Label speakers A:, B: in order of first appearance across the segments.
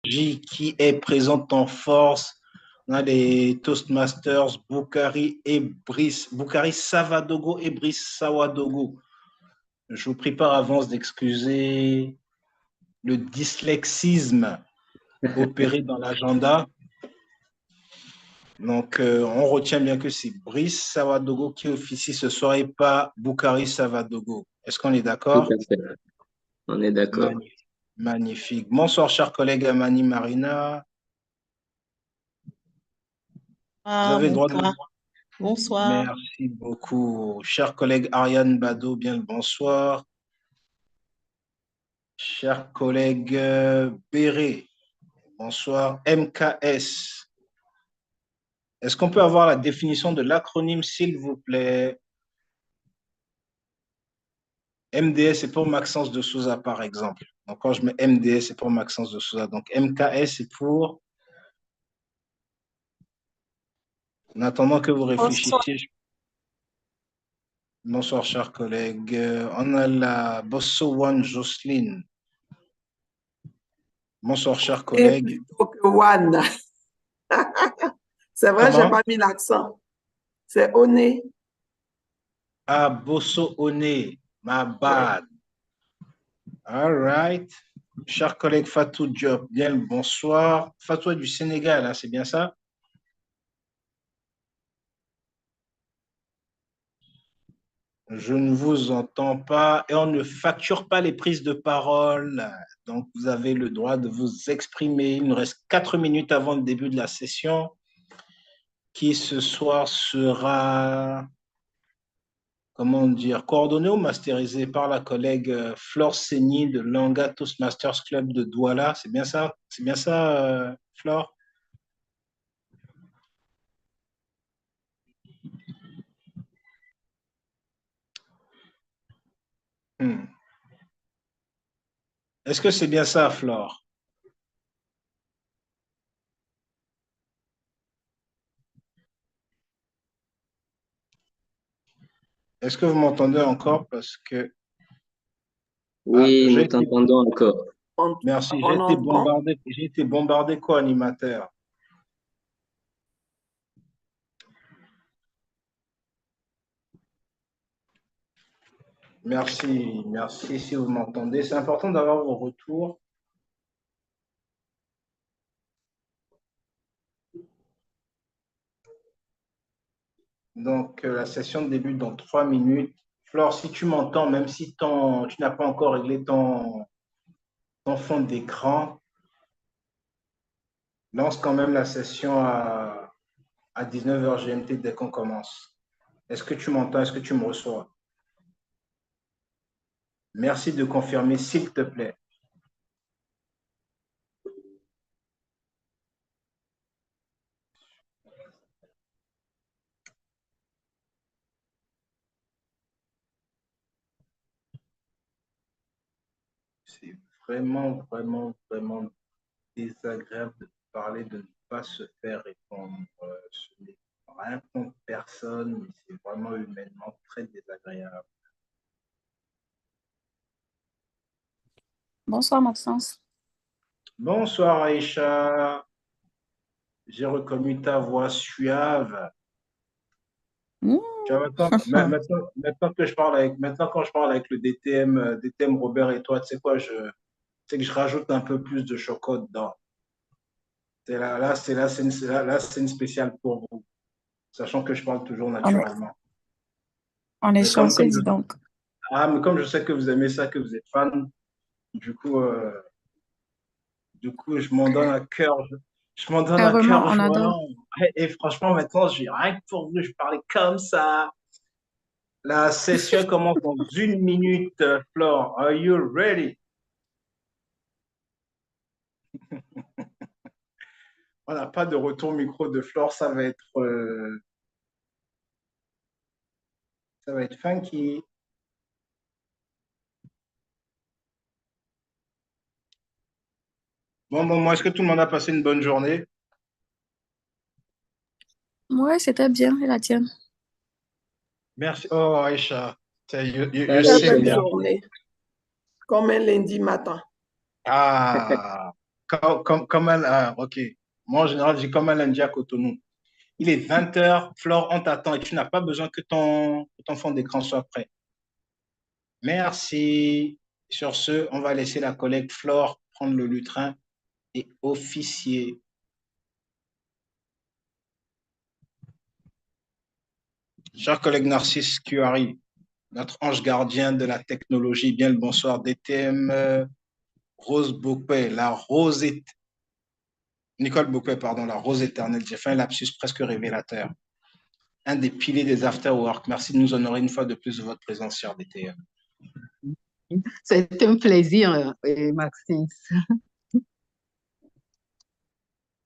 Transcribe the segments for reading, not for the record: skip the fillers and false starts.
A: l'énergie qui est présente en force. On a les Toastmasters, Boukari Savadogo et Brice Sawadogo. Je vous prie par avance d'excuser le dyslexisme opéré dans l'agenda. Donc, on retient bien que c'est Brice Sawadogo qui officie ce soir et pas Boukari Savadogo. Est-ce qu'on est
B: Tout
A: d'accord?
B: à fait. On est d'accord.
A: Magnifique. Magnifique. Bonsoir, chers collègues Amani Marina. Vous
C: Ah,
A: avez le droit de...
C: bonsoir. Bonsoir.
A: Merci beaucoup. Chers collègues Ariane Bado, bien le bonsoir. Chers collègues Béré, bonsoir. MKS. Est-ce qu'on peut avoir la définition de l'acronyme, s'il vous plaît? MDS, c'est pour Maxence de Souza, par exemple. Donc, quand je mets MDS, c'est pour Maxence de Souza. Donc, MKS, c'est pour... En attendant que vous
C: Bonsoir.
A: réfléchissiez, bonsoir, chers collègues. On a la Bossowan Jocelyne. Bonsoir, chers
D: Et
A: collègues.
D: plutôt que One. C'est vrai, j'ai
A: Comment?
D: pas mis l'accent. C'est Oné.
A: Ah, Bosso One, my
D: Ouais.
A: bad. All right. Chers collègues Fatou Diop, bien le bonsoir. Fatou est du Sénégal, hein, c'est bien ça? Je ne vous entends pas et on ne facture pas les prises de parole. Donc, vous avez le droit de vous exprimer. Il nous reste 4 minutes avant le début de la session qui ce soir sera, comment dire, coordonné ou masterisé par la collègue Flore Seigny de Langa Toastmasters Club de Douala. C'est bien ça? C'est bien ça, Flore? Hmm. Est-ce que c'est bien ça, Flore? Est-ce que vous m'entendez encore? Parce que
B: Oui,
A: j'ai
B: nous
A: été,
B: t'entendons encore.
A: merci,
D: On entend.
A: j'ai été bombardé co-animateur. Merci, merci si vous m'entendez. C'est important d'avoir vos retours. Donc, la session débute dans 3 minutes. Flore, si tu m'entends, même si tu n'as pas encore réglé ton fond d'écran, lance quand même la session à 19h GMT dès qu'on commence. Est-ce que tu m'entends? Est-ce que tu me reçois? Merci de confirmer, s'il te plaît. C'est vraiment, vraiment, vraiment désagréable de parler de ne pas se faire répondre. Ce n'est rien contre personne, mais c'est vraiment humainement très désagréable.
E: Bonsoir Maxence.
A: Bonsoir Aïcha, j'ai reconnu ta voix suave.
E: Mmh.
A: Tu vois, maintenant que je parle maintenant quand je parle avec le DTM Robert et toi, tu sais quoi, c'est que je rajoute un peu plus de chocolat dedans. C'est une spéciale pour vous, sachant que je parle toujours
E: On est,
A: naturellement.
E: on est
A: Mais comme,
E: chanceux,
A: comme je,
E: dis donc.
A: mais comme je sais que vous aimez ça, que vous êtes fan, du coup, euh, du coup, je m'en donne à cœur. Je m'en donne à
E: Carrément,
A: cœur
E: on adore.
A: joie. Et franchement, maintenant, j'ai rien que pour vous. Je parlais comme ça. La session commence dans 1 minute, Flore. Are you ready? On n'a pas de retour micro de Flore. Ça va être funky. Bon, moi, est-ce que tout le monde a passé une bonne journée?
E: Ouais, c'était bien, et la tienne?
A: Merci. Oh, Aïcha. You
B: Pareil
D: Très
A: say
B: chez
D: belle
A: bien.
B: moi.
D: journée. Comme un lundi matin.
A: Ah. ok. Moi, en général, j'ai comme un lundi à Cotonou. Il est 20h, Flore, on t'attend et tu n'as pas besoin que ton fond d'écran soit prêt. Merci. Sur ce, on va laisser la collègue Flore prendre le lutrin et officier. Cher collègue Narcisse Cuari, notre ange gardien de la technologie, bien le bonsoir. DTM Rose Bouquet, la rose Nicole Bouquet, pardon, la rose éternelle. J'ai fait un lapsus presque révélateur. Un des piliers des after-work. Merci de nous honorer une fois de plus de votre présence, cher DTM.
F: C'est un plaisir, Maxime.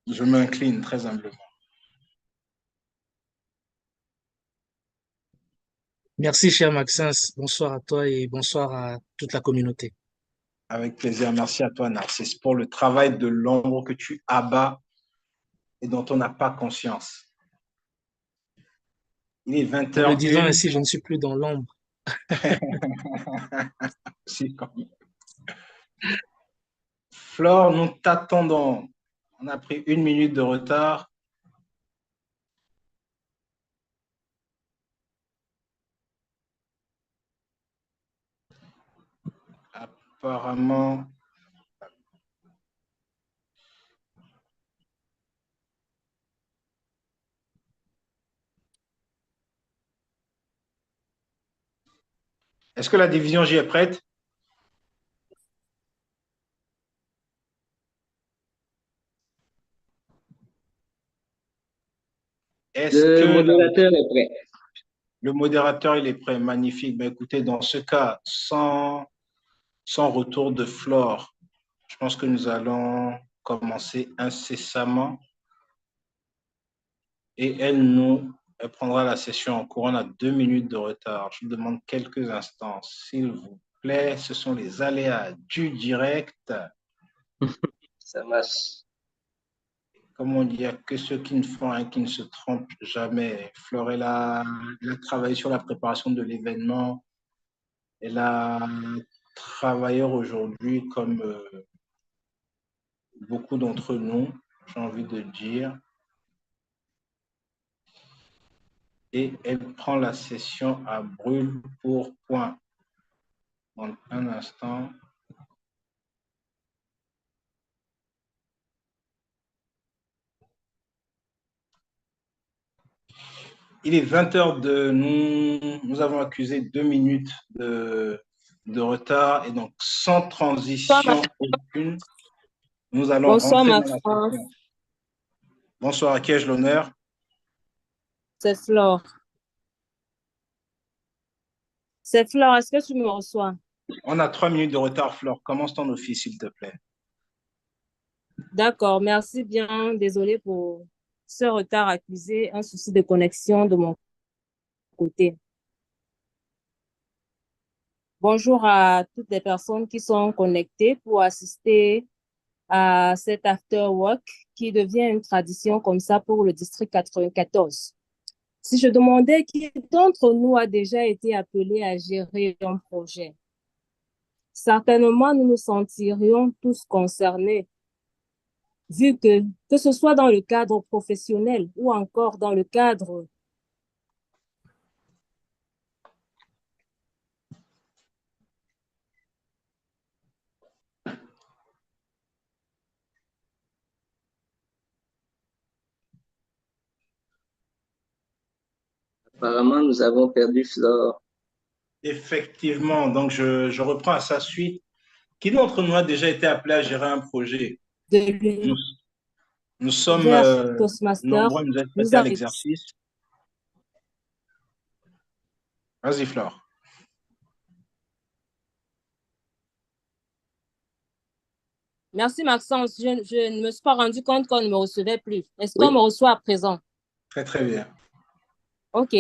A: Je m'incline très humblement.
G: Merci, cher Maxence. Bonsoir à toi et bonsoir à toute la communauté.
A: Avec plaisir. Merci à toi, Narcisse, pour le travail de l'ombre que tu abats et dont on n'a pas conscience. Il est 20h01.
G: Le disant ainsi, je ne suis plus dans l'ombre.
A: Si, quand même. Flore, nous t'attendons. On a pris 1 minute de retard. Apparemment, est-ce que la division J est prête?
B: Le modérateur est prêt.
A: Le modérateur, il est prêt. Magnifique. Ben, écoutez, dans ce cas, sans retour de Flore, je pense que nous allons commencer incessamment. Et elle prendra la session en cours. On a 2 minutes de retard. Je vous demande quelques instants, s'il vous plaît. Ce sont les aléas du direct.
B: Ça marche.
A: Comme on dit, il n'y a que ceux qui ne font rien, qui ne se trompent jamais. Florella, elle a travaillé sur la préparation de l'événement. Elle a travaillé aujourd'hui comme beaucoup d'entre nous, j'ai envie de dire. Et elle prend la session à brûle pour point. En un instant. Il est 20h nous avons accusé 2 minutes de retard et donc sans transition aucune, nous allons
H: Bonsoir,
A: rentrer
H: ma
A: dans la
H: France.
A: session. Bonsoir, à qui ai-je l'honneur?
H: C'est Flore. C'est Flore, est-ce que tu me reçois?
A: On a 3 minutes de retard, Flore. Commence ton office, s'il te plaît.
H: D'accord, merci bien. Désolée pour ce retard accusé, un souci de connexion de mon côté. Bonjour à toutes les personnes qui sont connectées pour assister à cet after work qui devient une tradition comme ça pour le district 94. Si je demandais qui d'entre nous a déjà été appelé à gérer un projet, certainement nous nous sentirions tous concernés, vu que ce soit dans le cadre professionnel ou encore dans le cadre
B: Apparemment, nous avons perdu Flore.
A: Effectivement, donc je reprends à sa suite. Qui d'entre nous a déjà été appelé à gérer un projet?
H: de l'univers
A: Nous sommes
H: Toastmaster.
A: nombreux à nous être prêtés à l'exercice. Vas-y, Flore.
H: Merci, Maxence. Je ne me suis pas rendu compte qu'on ne me recevait plus. Est-ce qu'on me reçoit à présent?
A: Très, très bien.
H: OK.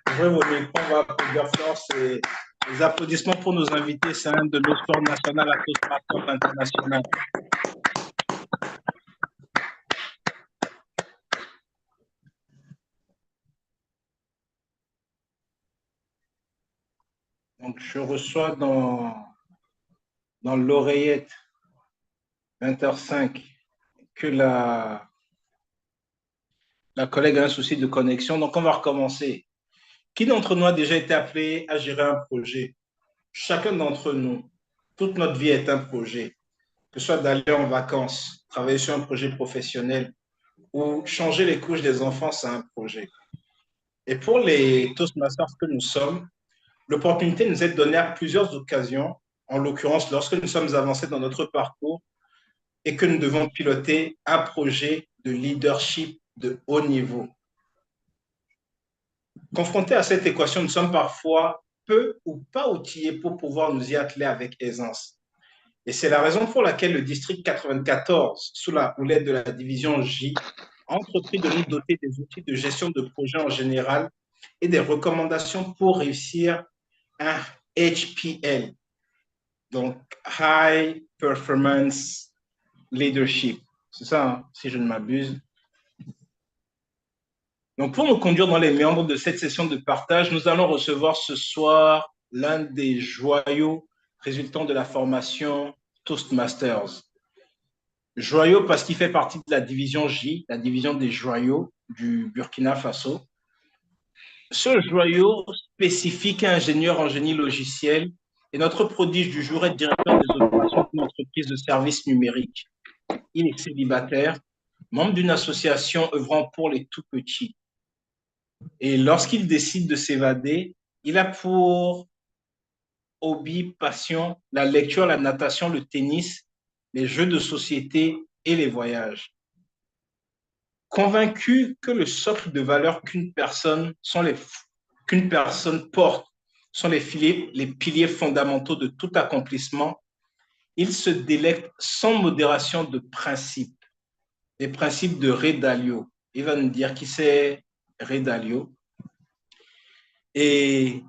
A: Ouvrez vos micros, on va applaudir Flore. Les applaudissements pour nos invités, c'est un de nos sports nationaux à Toastmasters International. Donc, je reçois dans l'oreillette 20h05 que la collègue a un souci de connexion. Donc, on va recommencer. Qui d'entre nous a déjà été appelé à gérer un projet? Chacun d'entre nous, toute notre vie est un projet. Que ce soit d'aller en vacances, travailler sur un projet professionnel ou changer les couches des enfants, c'est un projet. Et pour les Toastmasters que nous sommes, l'opportunité nous est donnée à plusieurs occasions, en l'occurrence lorsque nous sommes avancés dans notre parcours et que nous devons piloter un projet de leadership de haut niveau. Confrontés à cette équation, nous sommes parfois peu ou pas outillés pour pouvoir nous y atteler avec aisance. Et c'est la raison pour laquelle le district 94, sous la houlette de la division J, a entrepris de nous doter des outils de gestion de projet en général et des recommandations pour réussir un HPL, donc High Performance Leadership. C'est ça, hein, si je ne m'abuse. Donc, pour nous conduire dans les méandres de cette session de partage, nous allons recevoir ce soir l'un des joyaux résultant de la formation Toastmasters. Joyau parce qu'il fait partie de la division J, la division des joyaux du Burkina Faso. Ce joyau spécifique est ingénieur en génie logiciel et notre prodige du jour est directeur des opérations d'une entreprise de services numériques. Il est célibataire, membre d'une association œuvrant pour les tout-petits. Et lorsqu'il décide de s'évader, il a pour hobby, passion, la lecture, la natation, le tennis, les jeux de société et les voyages. Convaincu que le socle de valeurs qu'une personne porte sont les piliers fondamentaux de tout accomplissement, il se délecte sans modération de principes, les principes de Ray Dalio. Il va nous dire qui c'est Ray Dalio. Et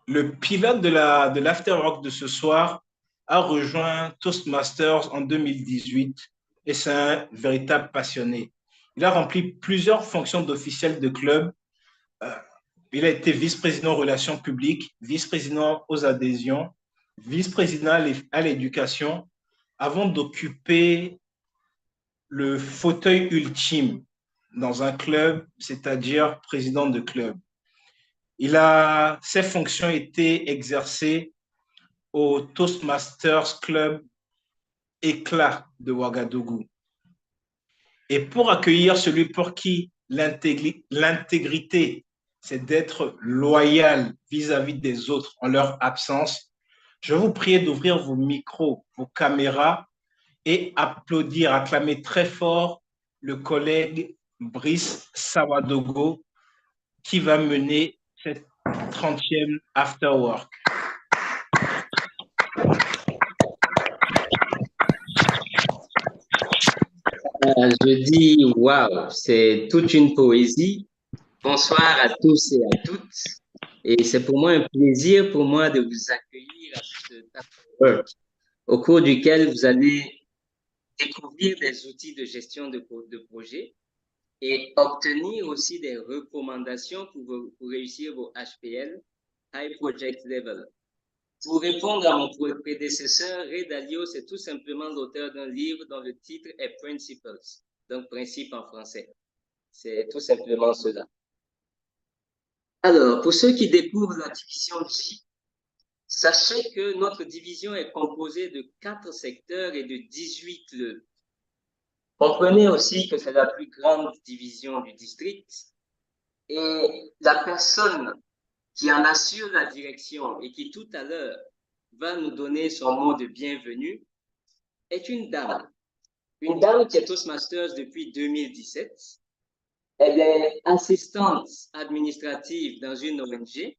A: le pilote de l'afterwork de ce soir a rejoint Toastmasters en 2018 et c'est un véritable passionné. Il a rempli plusieurs fonctions d'officiel de club. Il a été vice-président aux relations publiques, vice-président aux adhésions, vice-président à l'éducation, avant d'occuper le fauteuil ultime dans un club, c'est-à-dire président de club. Ses fonctions étaient exercées au Toastmasters Club Éclat de Ouagadougou. Et pour accueillir celui pour qui l'intégrité, c'est d'être loyal vis-à-vis des autres en leur absence, je vous prie d'ouvrir vos micros, vos caméras et applaudir, acclamer très fort le collègue Brice Sawadogo qui va mener cette 30e Afterwork.
B: Je dis waouh, c'est toute une poésie. Bonsoir à tous et à toutes. Et c'est pour moi un plaisir pour moi de vous accueillir à ce Afterwork, au cours duquel vous allez découvrir des outils de gestion de projet et obtenir aussi des recommandations pour réussir vos HPL, High Project Level. Pour répondre à mon prédécesseur, Ray Dalio, c'est tout simplement l'auteur d'un livre dont le titre est Principles, donc principe en français. C'est tout simplement cela. Alors, pour ceux qui découvrent la division J, sachez que notre division est composée de 4 secteurs et de 18 clubs. Comprenez aussi que c'est la plus grande division du district et la personne qui en assure la direction et qui tout à l'heure va nous donner son mot de bienvenue, est une dame. Une dame qui est Toastmasters depuis 2017. Elle est assistante administrative dans une ONG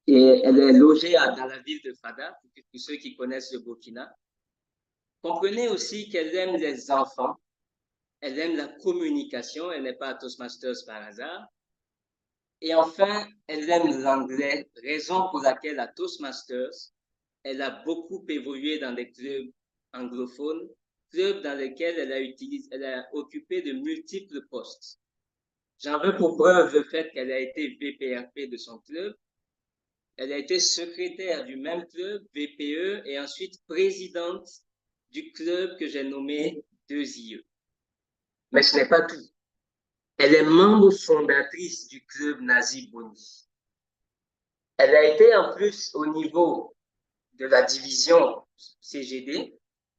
B: et elle est logée dans la ville de Fada, pour ceux qui connaissent le Burkina. Comprenez aussi qu'elle aime les enfants, elle aime la communication, elle n'est pas Toastmasters par hasard. Et enfin, elle aime l'anglais, raison pour laquelle à Toastmasters, elle a beaucoup évolué dans des clubs anglophones, clubs dans lesquels elle a occupé de multiples postes. J'en veux pour preuve le fait qu'elle a été VPRP de son club, elle a été secrétaire du même club, VPE, et ensuite présidente du club que j'ai nommé 2IE. Mais ce n'est pas tout. Elle est membre fondatrice du club Nazi Boni. Elle a été en plus au niveau de la division CGD,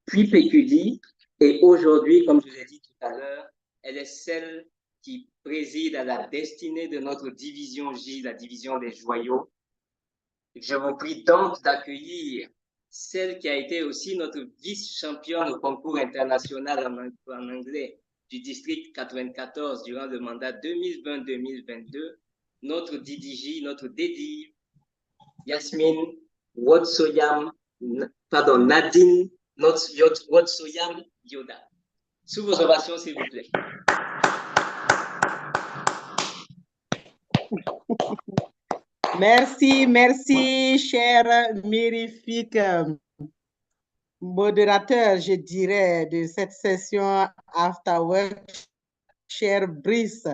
B: puis PQD, et aujourd'hui, comme je l'ai dit tout à l'heure, elle est celle qui préside à la destinée de notre division J, la division des joyaux. Je vous prie donc d'accueillir celle qui a été aussi notre vice-championne au concours international en anglais du district 94 durant le mandat 2020-2022, notre DDJ, notre DDI, Yasmine Nadine Wotsoyam Yoda. Sous vos ovations, s'il vous plaît.
I: Merci, cher mirifique modérateur, je dirais, de cette session After Work, cher Brice.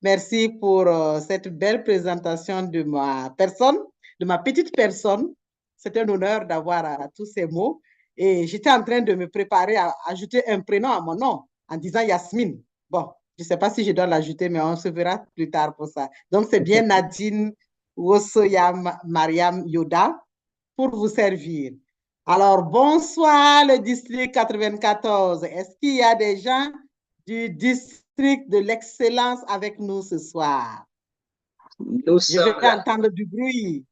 I: Merci pour cette belle présentation de ma personne, de ma petite personne. C'est un honneur d'avoir tous ces mots. Et j'étais en train de me préparer à ajouter un prénom à mon nom en disant Yasmine. Bon, je ne sais pas si je dois l'ajouter, mais on se verra plus tard pour ça. Donc, c'est bien Nadine Wosoyam Mariam Yoda pour vous servir. Alors, bonsoir le district 94. Est-ce qu'il y a des gens du district de l'excellence avec nous ce soir? Je vais entendre du bruit.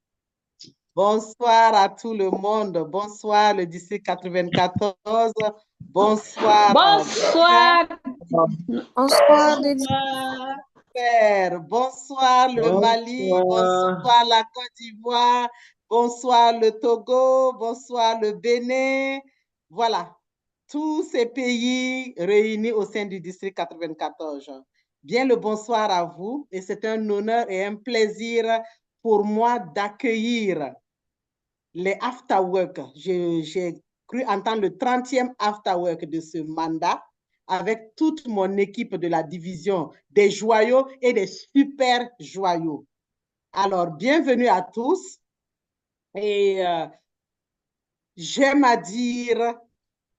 I: Bonsoir à tout le monde. Bonsoir le district 94. Bonsoir.
H: Bonsoir.
E: Bonsoir.
I: Bonsoir le Mali. Bonsoir la Côte d'Ivoire. Bonsoir le Togo. Bonsoir le Bénin. Voilà. Tous ces pays réunis au sein du district 94. Bien le bonsoir à vous et c'est un honneur et un plaisir pour moi d'accueillir les afterwork. J'ai cru entendre le 30e afterwork de ce mandat avec toute mon équipe de la division des joyaux et des super joyaux. Alors, bienvenue à tous et j'aime à dire,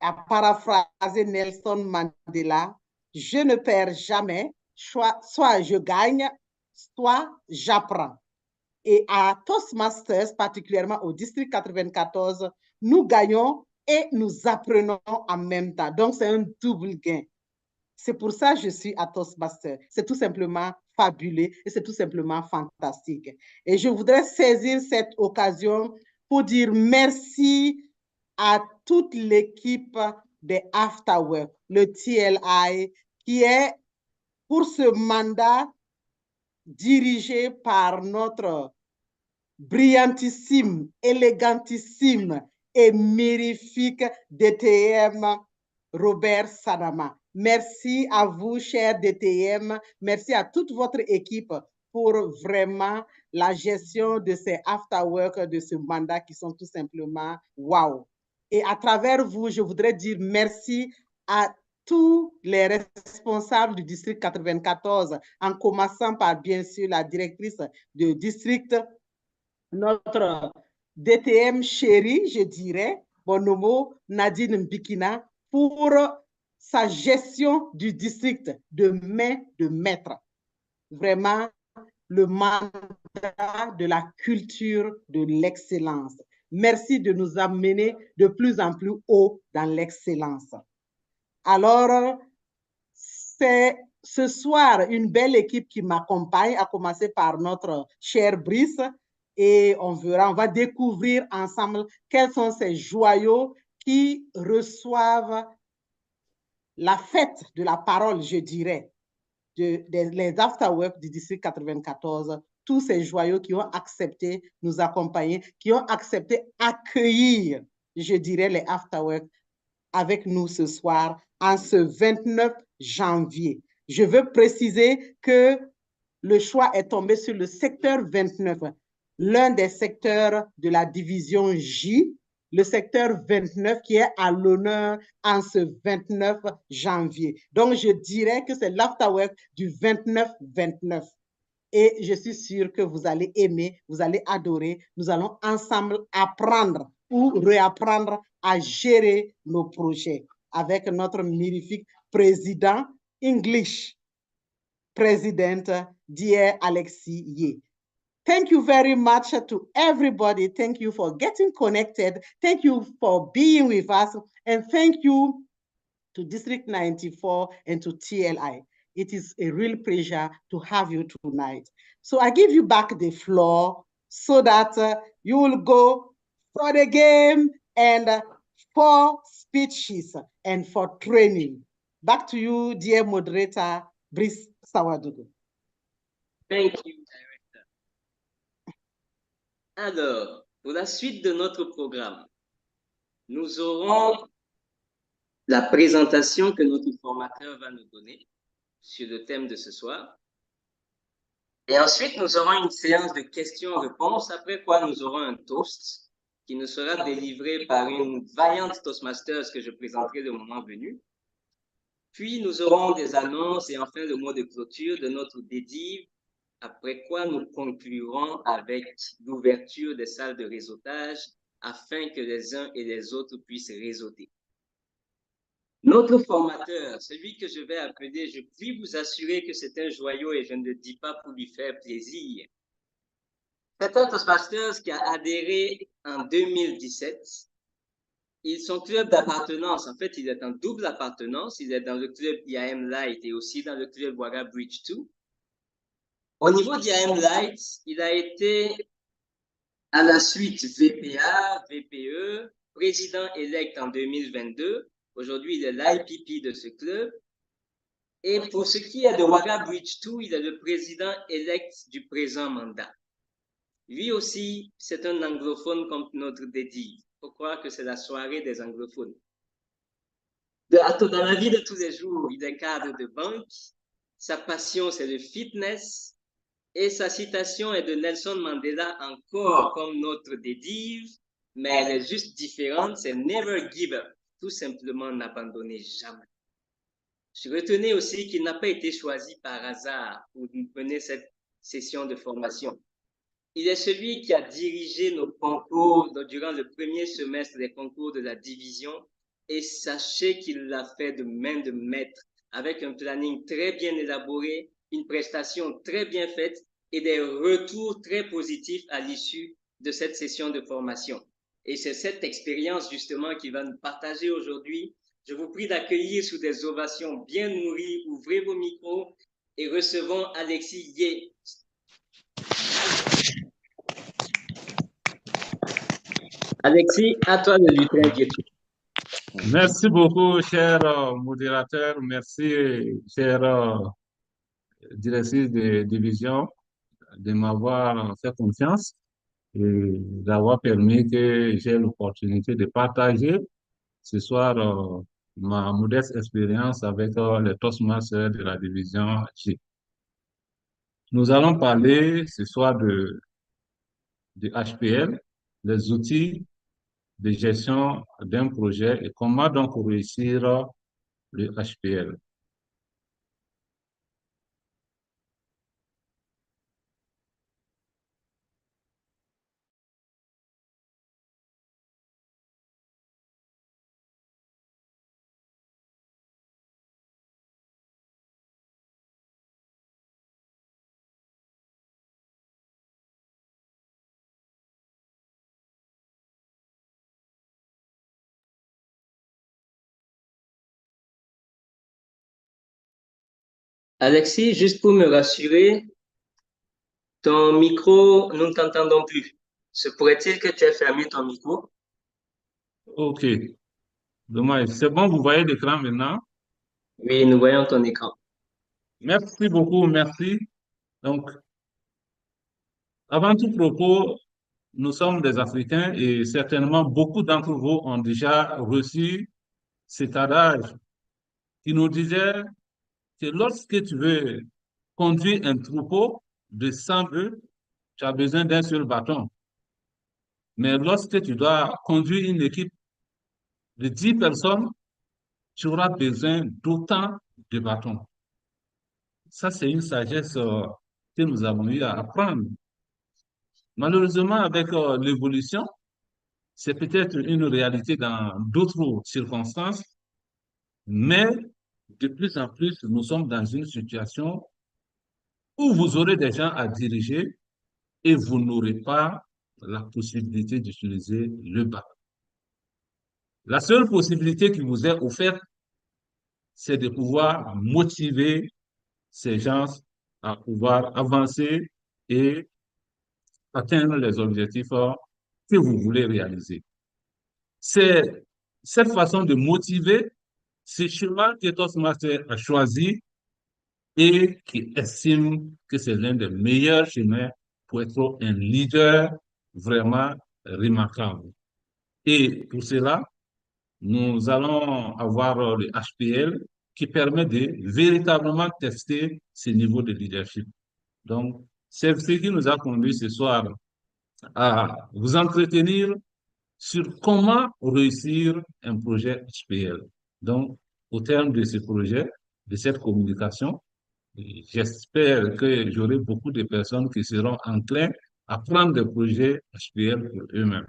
I: à paraphraser Nelson Mandela, je ne perds jamais, soit je gagne, soit j'apprends. Et à Toastmasters, particulièrement au district 94, nous gagnons et nous apprenons en même temps. Donc, c'est un double gain. C'est pour ça que je suis à Toastmasters. C'est tout simplement fabuleux et c'est tout simplement fantastique. Et je voudrais saisir cette occasion pour dire merci à toute l'équipe des Afterwork, le TLI, qui est pour ce mandat dirigé par notre brillantissime, élégantissime et mirifique DTM Robert Sadama. Merci à vous, cher DTM. Merci à toute votre équipe pour vraiment la gestion de ces afterwork, de ce mandat qui sont tout simplement wow. Et à travers vous, je voudrais dire merci à tous les responsables du district 94, en commençant par, bien sûr, la directrice du district, notre DTM chérie, je dirais, Bonomo Nadine Mbikina, pour sa gestion du district de main de maître. Vraiment, le mandat de la culture de l'excellence. Merci de nous amener de plus en plus haut dans l'excellence. Alors, c'est ce soir une belle équipe qui m'accompagne, à commencer par notre cher Brice, et on va découvrir ensemble quels sont ces joyaux qui reçoivent la fête de la parole, je dirais, les afterwork du district 94, tous ces joyaux qui ont accepté nous accompagner, qui ont accepté accueillir, je dirais, les afterwork avec nous ce soir, en ce 29 janvier. Je veux préciser que le choix est tombé sur le secteur 29, l'un des secteurs de la division J, le secteur 29 qui est à l'honneur en ce 29 janvier. Donc, je dirais que c'est l'afterwork du 29-29. Et je suis sûre que vous allez aimer, vous allez adorer. Nous allons ensemble apprendre ou réapprendre à gérer nos projets avec notre magnifique président English, President dear Alexis Ye. Thank you very much to everybody. Thank you for getting connected. Thank you for being with us. And thank you to District 94 and to TLI. It is a real pleasure to have you tonight. So I give you back the floor so that you will go for the game and for speeches and for training. Back to you, dear moderator, Brice Sawadougou.
B: Thank you, Director. Alors, pour la suite de notre programme, nous aurons la présentation que notre formateur va nous donner sur le thème de ce soir. Et ensuite, nous aurons une séance de questions-réponses, après quoi nous aurons un toast qui nous sera délivré par une vaillante Toastmasters que je présenterai le moment venu. Puis, nous aurons des annonces et enfin le mot de clôture de notre dédive, après quoi nous conclurons avec l'ouverture des salles de réseautage afin que les uns et les autres puissent réseauter. Notre formateur, celui que je vais appeler, je puis vous assurer que c'est un joyau et je ne le dis pas pour lui faire plaisir. C'est un Toastmasters qui a adhéré en 2017. Son club d'appartenance, en fait, il est en double appartenance. Il est dans le club IAM Light et aussi dans le club Wara Bridge 2. Au niveau d'IAM Light, il a été à la suite VPA, VPE, président élect en 2022. Aujourd'hui, il est l'IPP de ce club. Et pour ce qui est de Wara Bridge 2, il est le président élect du présent mandat. Lui aussi, c'est un anglophone comme notre dédive. Il faut croire que c'est la soirée des anglophones. Dans la vie de tous les jours, il est cadre de banque. Sa passion, c'est le fitness. Et sa citation est de Nelson Mandela, encore comme notre dédive, mais elle est juste différente, c'est « Never give up », tout simplement n'abandonnez jamais. Je retenais aussi qu'il n'a pas été choisi par hasard pour mener cette session de formation. Il est celui qui a dirigé nos concours durant le premier semestre des concours de la division et sachez qu'il l'a fait de main de maître avec un planning très bien élaboré, une prestation très bien faite et des retours très positifs à l'issue de cette session de formation. Et c'est cette expérience justement qu'il va nous partager aujourd'hui. Je vous prie d'accueillir sous des ovations bien nourries. Ouvrez vos micros et recevons Alexis Ye. Alexis, à toi de lui prendre.
J: Merci beaucoup, cher modérateur. Merci, cher directrice de division, de m'avoir fait confiance et d'avoir permis que j'ai l'opportunité de partager ce soir ma modeste expérience avec les Toastmasters de la division J. Nous allons parler ce soir de HPL, les outils de gestion d'un projet et comment donc réussir le HPL.
B: Alexis, juste pour me rassurer, ton micro, nous ne t'entendons plus. Se pourrait-il que tu aies fermé ton micro?
J: OK. Dommage. C'est bon, vous voyez l'écran maintenant?
B: Oui, nous voyons ton écran.
J: Merci beaucoup, merci. Donc, avant tout propos, nous sommes des Africains et certainement beaucoup d'entre vous ont déjà reçu cet adage qui nous disait que lorsque tu veux conduire un troupeau de 100 bœufs, tu as besoin d'un seul bâton. Mais lorsque tu dois conduire une équipe de 10 personnes, tu auras besoin d'autant de bâtons. Ça, c'est une sagesse que nous avons eu à apprendre. Malheureusement, avec l'évolution, c'est peut-être une réalité dans d'autres circonstances, mais de plus en plus, nous sommes dans une situation où vous aurez des gens à diriger et vous n'aurez pas la possibilité d'utiliser le bâton. La seule possibilité qui vous est offerte, c'est de pouvoir motiver ces gens à pouvoir avancer et atteindre les objectifs que vous voulez réaliser. C'est cette façon de motiver, ce chemin que Toastmaster a choisi et qui estime que c'est l'un des meilleurs chemins pour être un leader vraiment remarquable. Et pour cela, nous allons avoir le HPL qui permet de véritablement tester ce niveau de leadership. Donc, c'est ce qui nous a conduit ce soir à vous entretenir sur comment réussir un projet HPL. Donc, au terme de ce projet, de cette communication, j'espère que j'aurai beaucoup de personnes qui seront enclins à prendre des projets HPL pour eux-mêmes.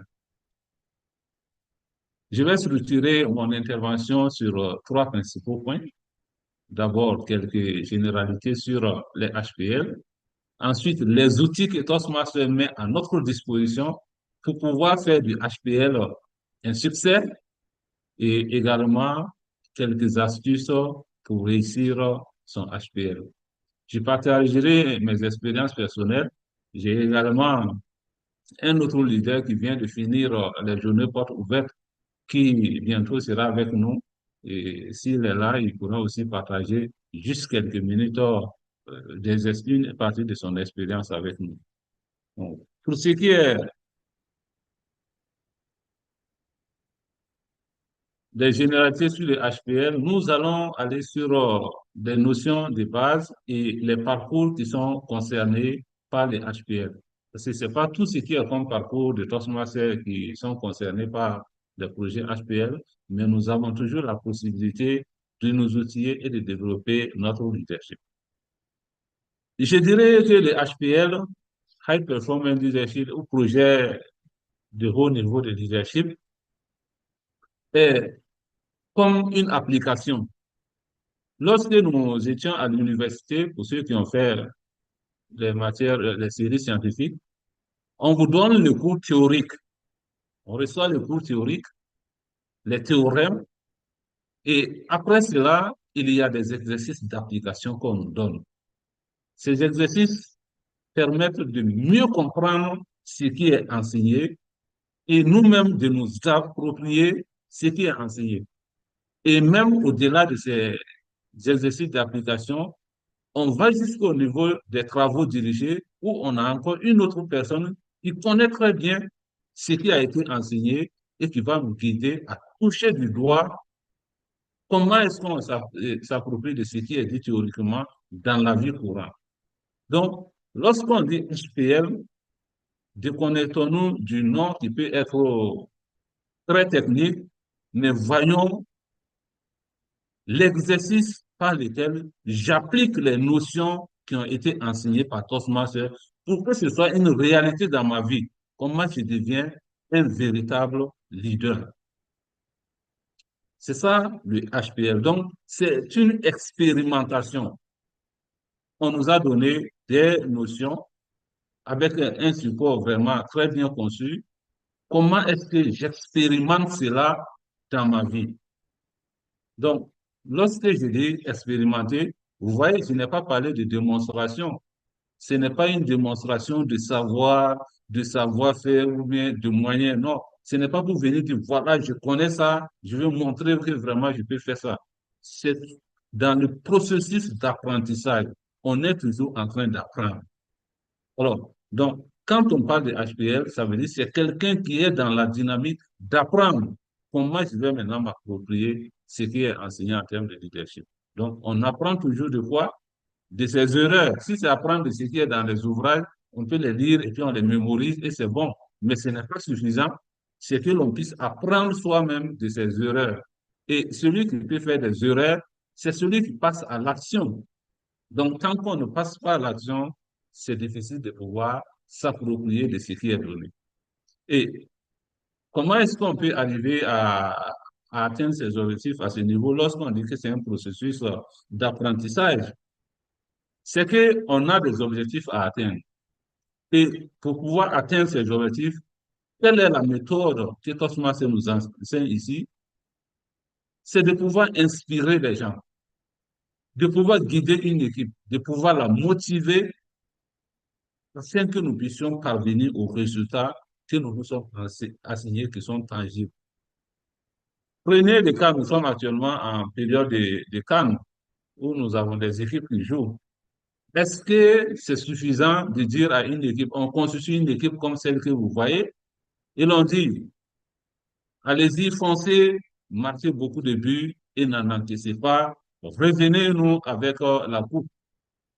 J: Je vais structurer mon intervention sur trois principaux points. D'abord, quelques généralités sur les HPL. Ensuite, les outils que Toastmaster met à notre disposition pour pouvoir faire du HPL un succès et également quelques astuces pour réussir son HPL. Je partagerai mes expériences personnelles. J'ai également un autre leader qui vient de finir les journées portes ouvertes qui bientôt sera avec nous. Et s'il est là, il pourra aussi partager juste quelques minutes une partie de son expérience avec nous. Donc, pour ce qui est des généralités sur les HPL, nous allons aller sur des notions de base et les parcours qui sont concernés par les HPL. Parce que ce n'est pas tout ce qui est comme parcours de Toastmaster qui sont concernés par des projets HPL, mais nous avons toujours la possibilité de nous outiller et de développer notre leadership. Je dirais que les HPL, High Performance Leadership, ou projet de haut niveau de leadership, est comme une application. Lorsque nous étions à l'université, pour ceux qui ont fait les matières, les séries scientifiques, on vous donne le cours théorique. On reçoit le cours théorique, les théorèmes, et après cela, il y a des exercices d'application qu'on nous donne. Ces exercices permettent de mieux comprendre ce qui est enseigné et nous-mêmes de nous approprier ce qui est enseigné. Et même au-delà de ces exercices d'application, on va jusqu'au niveau des travaux dirigés où on a encore une autre personne qui connaît très bien ce qui a été enseigné et qui va nous guider à toucher du doigt comment est-ce qu'on s'approprie de ce qui est dit théoriquement dans la vie courante. Donc, lorsqu'on dit HPL, déconnectons-nous du nom qui peut être très technique, mais voyons l'exercice par lequel j'applique les notions qui ont été enseignées par Toastmaster pour que ce soit une réalité dans ma vie. Comment je deviens un véritable leader. C'est ça le HPL. Donc, c'est une expérimentation. On nous a donné des notions avec un support vraiment très bien conçu. Comment est-ce que j'expérimente cela dans ma vie? Donc, lorsque je dis expérimenter, vous voyez, je n'ai pas parlé de démonstration. Ce n'est pas une démonstration de savoir-faire ou bien de moyens, non. Ce n'est pas pour venir dire, voilà, je connais ça, je vais montrer que vraiment je peux faire ça. C'est dans le processus d'apprentissage. On est toujours en train d'apprendre. Alors, donc, quand on parle de HPL, ça veut dire que c'est quelqu'un qui est dans la dynamique d'apprendre comment je vais maintenant m'approprier ce qui est enseigné en termes de leadership. Donc, on apprend toujours de quoi? de ses erreurs. Si c'est apprendre de ce qui est dans les ouvrages, on peut les lire et puis on les mémorise et c'est bon. Mais ce n'est pas suffisant. C'est que l'on puisse apprendre soi-même de ses erreurs. Et celui qui peut faire des erreurs, c'est celui qui passe à l'action. Donc, tant qu'on ne passe pas à l'action, c'est difficile de pouvoir s'approprier de ce qui est donné. Et comment est-ce qu'on peut arriver à atteindre ces objectifs à ce niveau lorsqu'on dit que c'est un processus d'apprentissage? C'est qu'on a des objectifs à atteindre. Et pour pouvoir atteindre ces objectifs, quelle est la méthode que Cosmas nous enseigne ici? C'est de pouvoir inspirer les gens, de pouvoir guider une équipe, de pouvoir la motiver afin que nous puissions parvenir aux résultats que nous nous sommes assignés, qui sont tangibles. Prenez le cas, nous sommes actuellement en période de CAN, où nous avons des équipes qui jouent. Est-ce que c'est suffisant de dire à une équipe, on constitue une équipe comme celle que vous voyez, et l'on dit, allez-y, foncez, marquez beaucoup de buts et n'en encaissez pas, revenez-nous avec la coupe.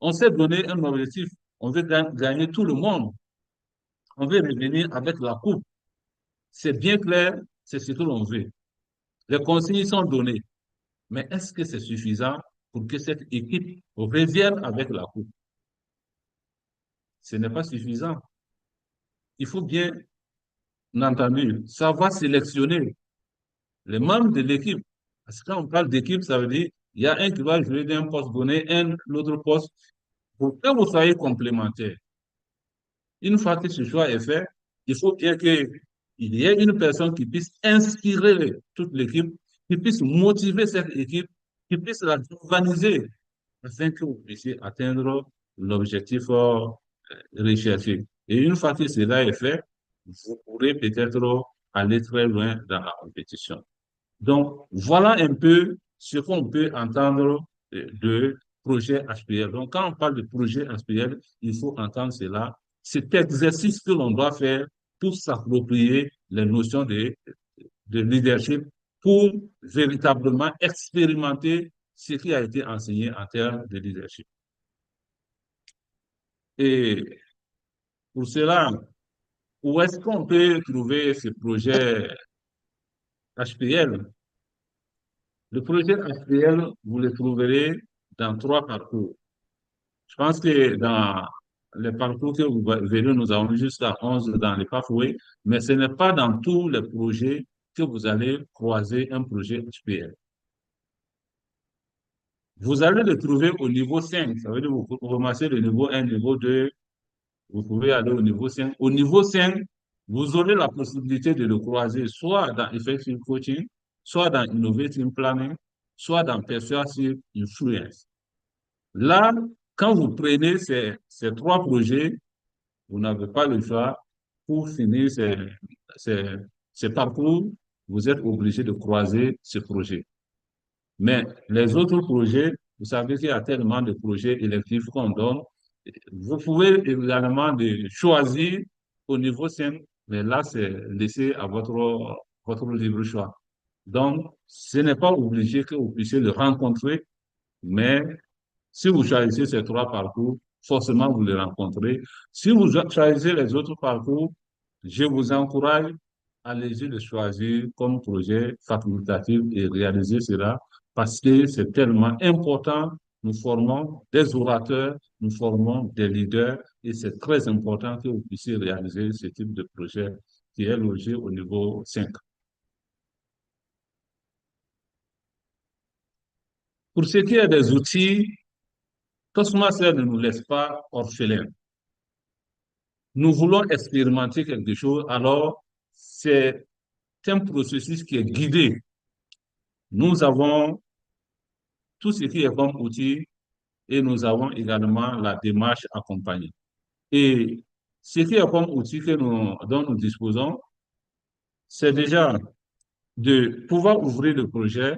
J: On s'est donné un objectif, on veut gagner tout le monde, on veut revenir avec la coupe. C'est bien clair, c'est ce que l'on veut. Les consignes sont données. Mais est-ce que c'est suffisant pour que cette équipe revienne avec la coupe? Ce n'est pas suffisant. Il faut bien entendu savoir sélectionner les membres de l'équipe. Parce que quand on parle d'équipe, ça veut dire il y a un qui va jouer d'un poste donné, un l'autre poste, pour que vous soyez complémentaires. Une fois que ce choix est fait, il faut bien qu'il y ait une personne qui puisse inspirer toute l'équipe, qui puisse motiver cette équipe, qui puisse la galvaniser afin que vous puissiez atteindre l'objectif recherché. Et une fois que cela est fait, vous pourrez peut-être aller très loin dans la compétition. Donc, voilà un peu ce qu'on peut entendre de projet HPL. Donc, quand on parle de projet HPL, il faut entendre cela. Cet exercice que l'on doit faire pour s'approprier les notions de leadership, pour véritablement expérimenter ce qui a été enseigné en termes de leadership. Et pour cela, où est-ce qu'on peut trouver ce projet HPL? Le projet HPL, vous le trouverez dans 3 parcours. Je pense que dans les parcours que vous verrez, nous avons jusqu'à 11 dans les pathways, mais ce n'est pas dans tous les projets que vous allez croiser un projet HPL. Vous allez le trouver au niveau 5, ça veut dire que vous commencez le niveau 1, niveau 2, vous pouvez aller au niveau 5. Au niveau 5, vous aurez la possibilité de le croiser soit dans Effective Coaching, soit dans Innovative Planning, soit dans Persuasive Influence. Là, quand vous prenez ces 3 projets, vous n'avez pas le choix. Pour finir ces parcours, vous êtes obligé de croiser ce projet. Mais les autres projets, vous savez qu'il y a tellement de projets électifs qu'on donne. Vous pouvez également choisir au niveau 5, mais là, c'est laissé à votre libre choix. Donc, ce n'est pas obligé que vous puissiez le rencontrer, mais si vous choisissez ces 3 parcours, forcément, vous les rencontrez. Si vous choisissez les autres parcours, je vous encourage à les choisir comme projet facultatif et réaliser cela parce que c'est tellement important. Nous formons des orateurs, nous formons des leaders et c'est très important que vous puissiez réaliser ce type de projet qui est logé au niveau 5. Pour ce qui est des outils, Cosmas ne nous laisse pas orphelins. Nous voulons expérimenter quelque chose, alors c'est un processus qui est guidé. Nous avons tout ce qui est comme outil et nous avons également la démarche accompagnée. Et ce qui est comme outil dont nous disposons, c'est déjà de pouvoir ouvrir le projet,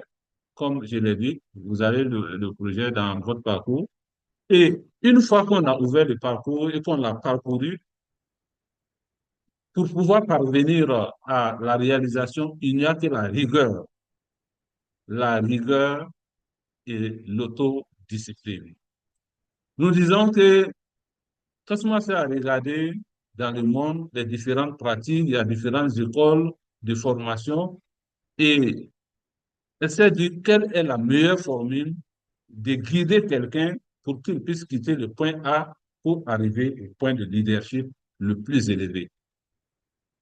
J: comme je l'ai dit, vous avez le projet dans votre parcours. Et une fois qu'on a ouvert le parcours et qu'on l'a parcouru, pour pouvoir parvenir à la réalisation, il n'y a que la rigueur et l'autodiscipline. Nous disons que Toastmaster a regardé dans le monde les différentes pratiques, il y a différentes écoles de formation et elle s'est dit quelle est la meilleure formule de guider quelqu'un pour qu'il puisse quitter le point A pour arriver au point de leadership le plus élevé.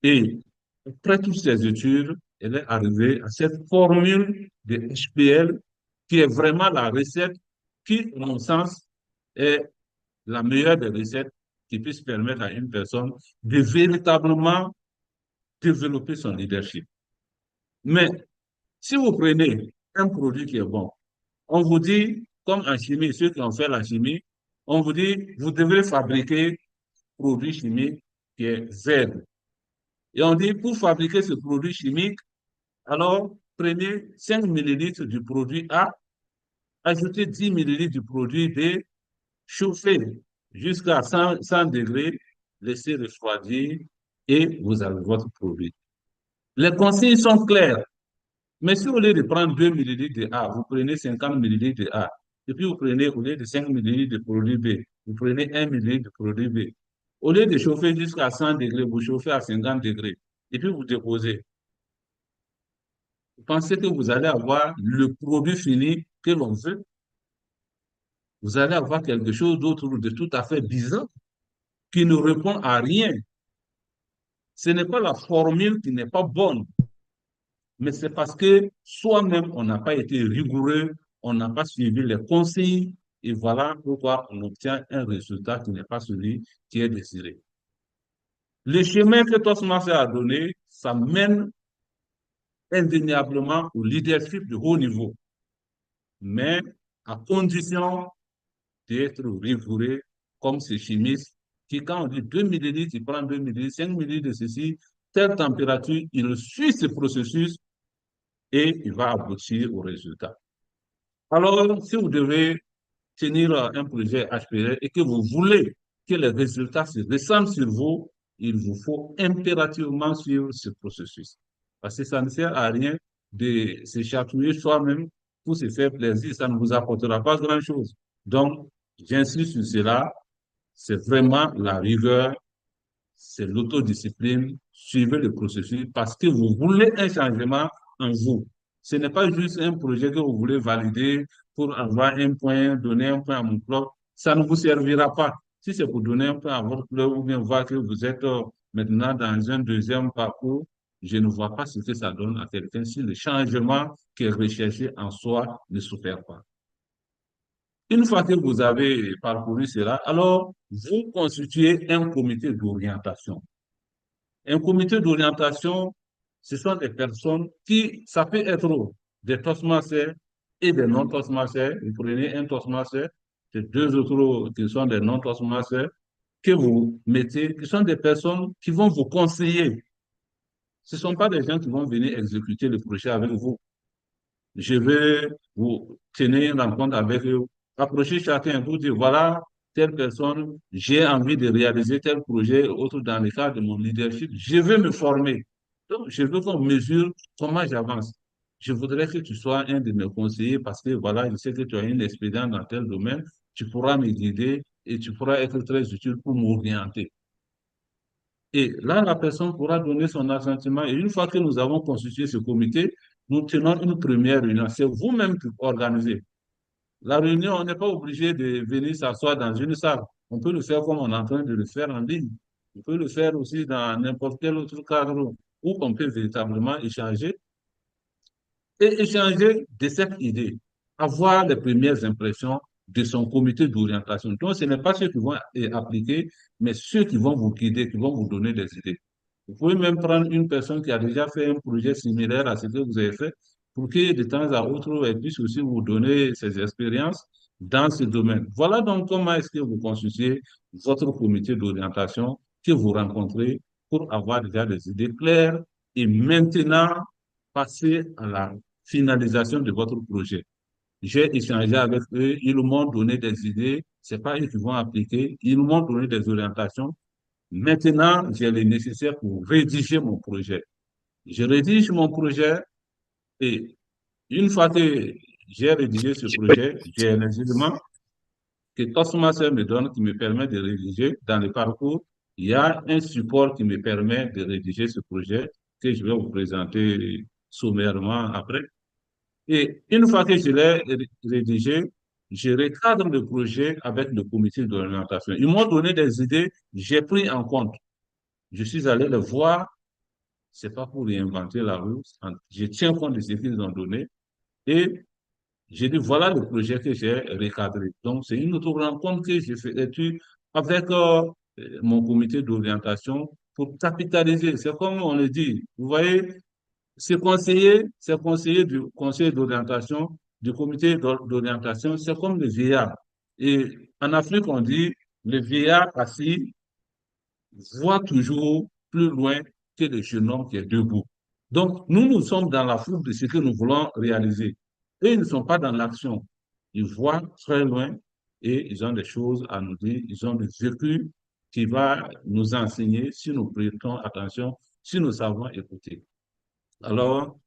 J: Et après toutes ces études, elle est arrivée à cette formule de HPL qui est vraiment la recette qui, à mon sens, est la meilleure des recettes qui puisse permettre à une personne de véritablement développer son leadership. Mais si vous prenez un produit qui est bon, on vous dit, comme en chimie, ceux qui ont fait la chimie, on vous dit, vous devez fabriquer un produit chimique qui est vert. Et on dit, pour fabriquer ce produit chimique, alors prenez 5 millilitres du produit A, ajoutez 10 millilitres du produit B, chauffez jusqu'à 100 degrés, laissez refroidir et vous avez votre produit. Les consignes sont claires. Mais si au lieu de prendre 2 millilitres de A, vous prenez 50 millilitres de A, et puis vous prenez, au lieu de 5 millilitres de produit B, vous prenez 1 millilitre de produit B. Au lieu de chauffer jusqu'à 100 degrés, vous chauffez à 50 degrés, et puis vous déposez. Vous pensez que vous allez avoir le produit fini que l'on veut? Vous allez avoir quelque chose d'autre de tout à fait bizarre, qui ne répond à rien. Ce n'est pas la formule qui n'est pas bonne, mais c'est parce que soi-même, on n'a pas été rigoureux, on n'a pas suivi les consignes, et voilà pourquoi on obtient un résultat qui n'est pas celui qui est désiré. Le chemin que Toastmaster a donné, ça mène indéniablement au leadership de haut niveau, mais à condition d'être rigoureux comme ces chimistes qui, quand on dit 2 millilitres, il prend 2 millilitres, 5 millilitres de ceci, telle température, il suit ce processus et il va aboutir au résultat. Alors, si vous devez tenir un projet HPL et que vous voulez que les résultats se ressentent sur vous, il vous faut impérativement suivre ce processus. Parce que ça ne sert à rien de se chatouiller soi-même pour se faire plaisir, ça ne vous apportera pas grand-chose. Donc, j'insiste sur cela, c'est vraiment la rigueur, c'est l'autodiscipline, suivez le processus parce que vous voulez un changement en vous. Ce n'est pas juste un projet que vous voulez valider pour avoir un point, donner un point à mon club. Ça ne vous servira pas. Si c'est pour donner un point à votre club ou bien voir que vous êtes maintenant dans un deuxième parcours, je ne vois pas ce que ça donne à quelqu'un si le changement qui est recherché en soi ne s'opère pas. Une fois que vous avez parcouru cela, alors vous constituez un comité d'orientation. Un comité d'orientation, ce sont des personnes qui, ça peut être des Toastmasters et des non-Toastmasters. Vous prenez un Toastmaster, c'est deux autres qui sont des non-Toastmasters que vous mettez, qui sont des personnes qui vont vous conseiller. Ce ne sont pas des gens qui vont venir exécuter le projet avec vous. Je vais vous tenir une rencontre avec eux, approcher chacun pour dire, voilà, telle personne, j'ai envie de réaliser tel projet, autre dans le cadre de mon leadership, je veux me former. Donc, je veux qu'on mesure comment j'avance. Je voudrais que tu sois un de mes conseillers parce que, voilà, je sais que tu as une expérience dans tel domaine, tu pourras me guider et tu pourras être très utile pour m'orienter. Et là, la personne pourra donner son assentiment. Et une fois que nous avons constitué ce comité, nous tenons une première réunion. C'est vous-même qui organisez. La réunion, on n'est pas obligé de venir s'asseoir dans une salle. On peut le faire comme on est en train de le faire en ligne. On peut le faire aussi dans n'importe quel autre cadre où on peut véritablement échanger et échanger de cette idée, avoir les premières impressions de son comité d'orientation. Donc, ce n'est pas ceux qui vont appliquer, mais ceux qui vont vous guider, qui vont vous donner des idées. Vous pouvez même prendre une personne qui a déjà fait un projet similaire à ce que vous avez fait pour que de temps à autre, elle puisse aussi vous donner ses expériences dans ce domaine. Voilà donc comment est-ce que vous constituez votre comité d'orientation que vous rencontrez pour avoir déjà des idées claires et maintenant passer à la finalisation de votre projet. J'ai échangé avec eux, ils m'ont donné des idées, ce n'est pas eux qui vont appliquer, ils m'ont donné des orientations. Maintenant, j'ai le nécessaire pour rédiger mon projet. Je rédige mon projet et une fois que j'ai rédigé ce projet, j'ai les éléments que Toastmaster me donne qui me permet de rédiger. Dans le parcours, il y a un support qui me permet de rédiger ce projet que je vais vous présenter sommairement après. Et une fois que je l'ai rédigé, je recadre le projet avec le comité d'orientation. Ils m'ont donné des idées, j'ai pris en compte. Je suis allé les voir, c'est pas pour réinventer la roue, je tiens compte de ce qu'ils ont donné et j'ai dit voilà le projet que j'ai recadré. Donc c'est une autre rencontre que j'ai fait avec mon comité d'orientation pour capitaliser. C'est comme on le dit, vous voyez, ces conseillers du conseil d'orientation, du comité d'orientation, c'est comme le vieillard. Et en Afrique, on dit le vieillard assis voit toujours plus loin que le jeune homme qui est debout. Donc, nous sommes dans la foule de ce que nous voulons réaliser. Et ils ne sont pas dans l'action. Ils voient très loin et ils ont des choses à nous dire. Ils ont des vécus qui va nous enseigner si nous prêtons attention, si nous savons écouter. Alors,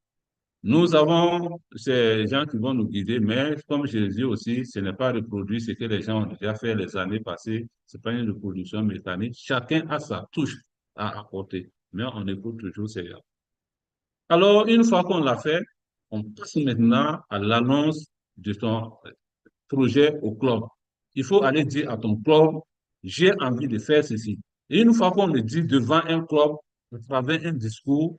J: nous avons ces gens qui vont nous guider, mais comme je l'ai dit aussi, ce n'est pas reproduire ce que les gens ont déjà fait les années passées. Ce n'est pas une reproduction mécanique. Chacun a sa touche à apporter, mais on écoute toujours ces gens. Alors, une fois qu'on l'a fait, on passe maintenant à l'annonce de ton projet au club. Il faut aller dire à ton club, j'ai envie de faire ceci. Et une fois qu'on le dit devant un club, à travers un discours,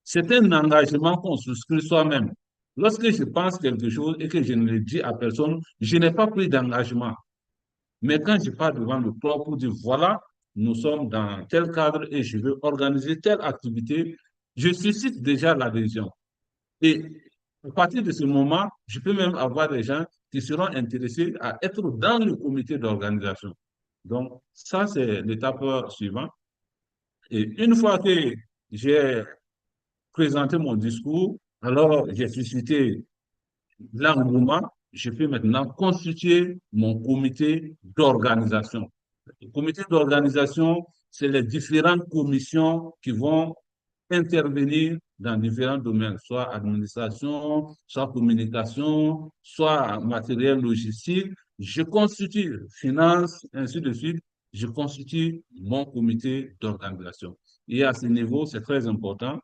J: c'est un engagement qu'on souscrit soi-même. Lorsque je pense quelque chose et que je ne le dis à personne, je n'ai pas pris d'engagement. Mais quand je pars devant le club pour dire, voilà, nous sommes dans tel cadre et je veux organiser telle activité, je suscite déjà l'adhésion. Et à partir de ce moment, je peux même avoir des gens qui seront intéressés à être dans le comité d'organisation. Donc, ça, c'est l'étape suivante. Et une fois que j'ai présenté mon discours, alors j'ai suscité l'engouement, je peux maintenant constituer mon comité d'organisation. Le comité d'organisation, c'est les différentes commissions qui vont intervenir dans différents domaines, soit administration, soit communication, soit matériel logistique. Je constitue finance, ainsi de suite. Je constitue mon comité d'organisation. Et à ce niveau, c'est très important.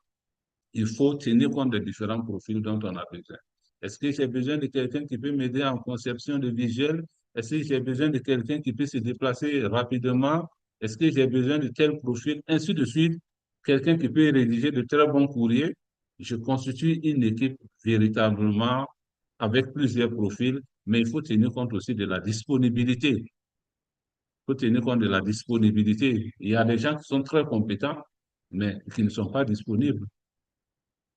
J: Il faut tenir compte des différents profils dont on a besoin. Est-ce que j'ai besoin de quelqu'un qui peut m'aider en conception de visuel? Est-ce que j'ai besoin de quelqu'un qui peut se déplacer rapidement? Est-ce que j'ai besoin de tel profil? Ainsi de suite. Quelqu'un qui peut rédiger de très bons courriers. Je constitue une équipe véritablement avec plusieurs profils, mais il faut tenir compte aussi de la disponibilité. Il faut tenir compte de la disponibilité. Il y a des gens qui sont très compétents, mais qui ne sont pas disponibles.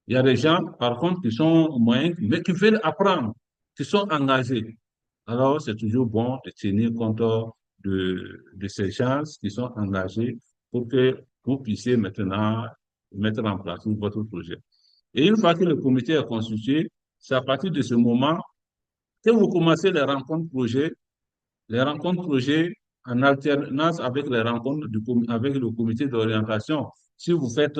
J: Il y a des gens, par contre, qui sont moyens, mais qui veulent apprendre, qui sont engagés. Alors, c'est toujours bon de tenir compte de ces gens qui sont engagés pour que vous puissiez maintenant mettre en place votre projet. Et une fois que le comité est constitué, c'est à partir de ce moment que vous commencez les rencontres projets en alternance avec les rencontres avec le comité d'orientation. Si vous faites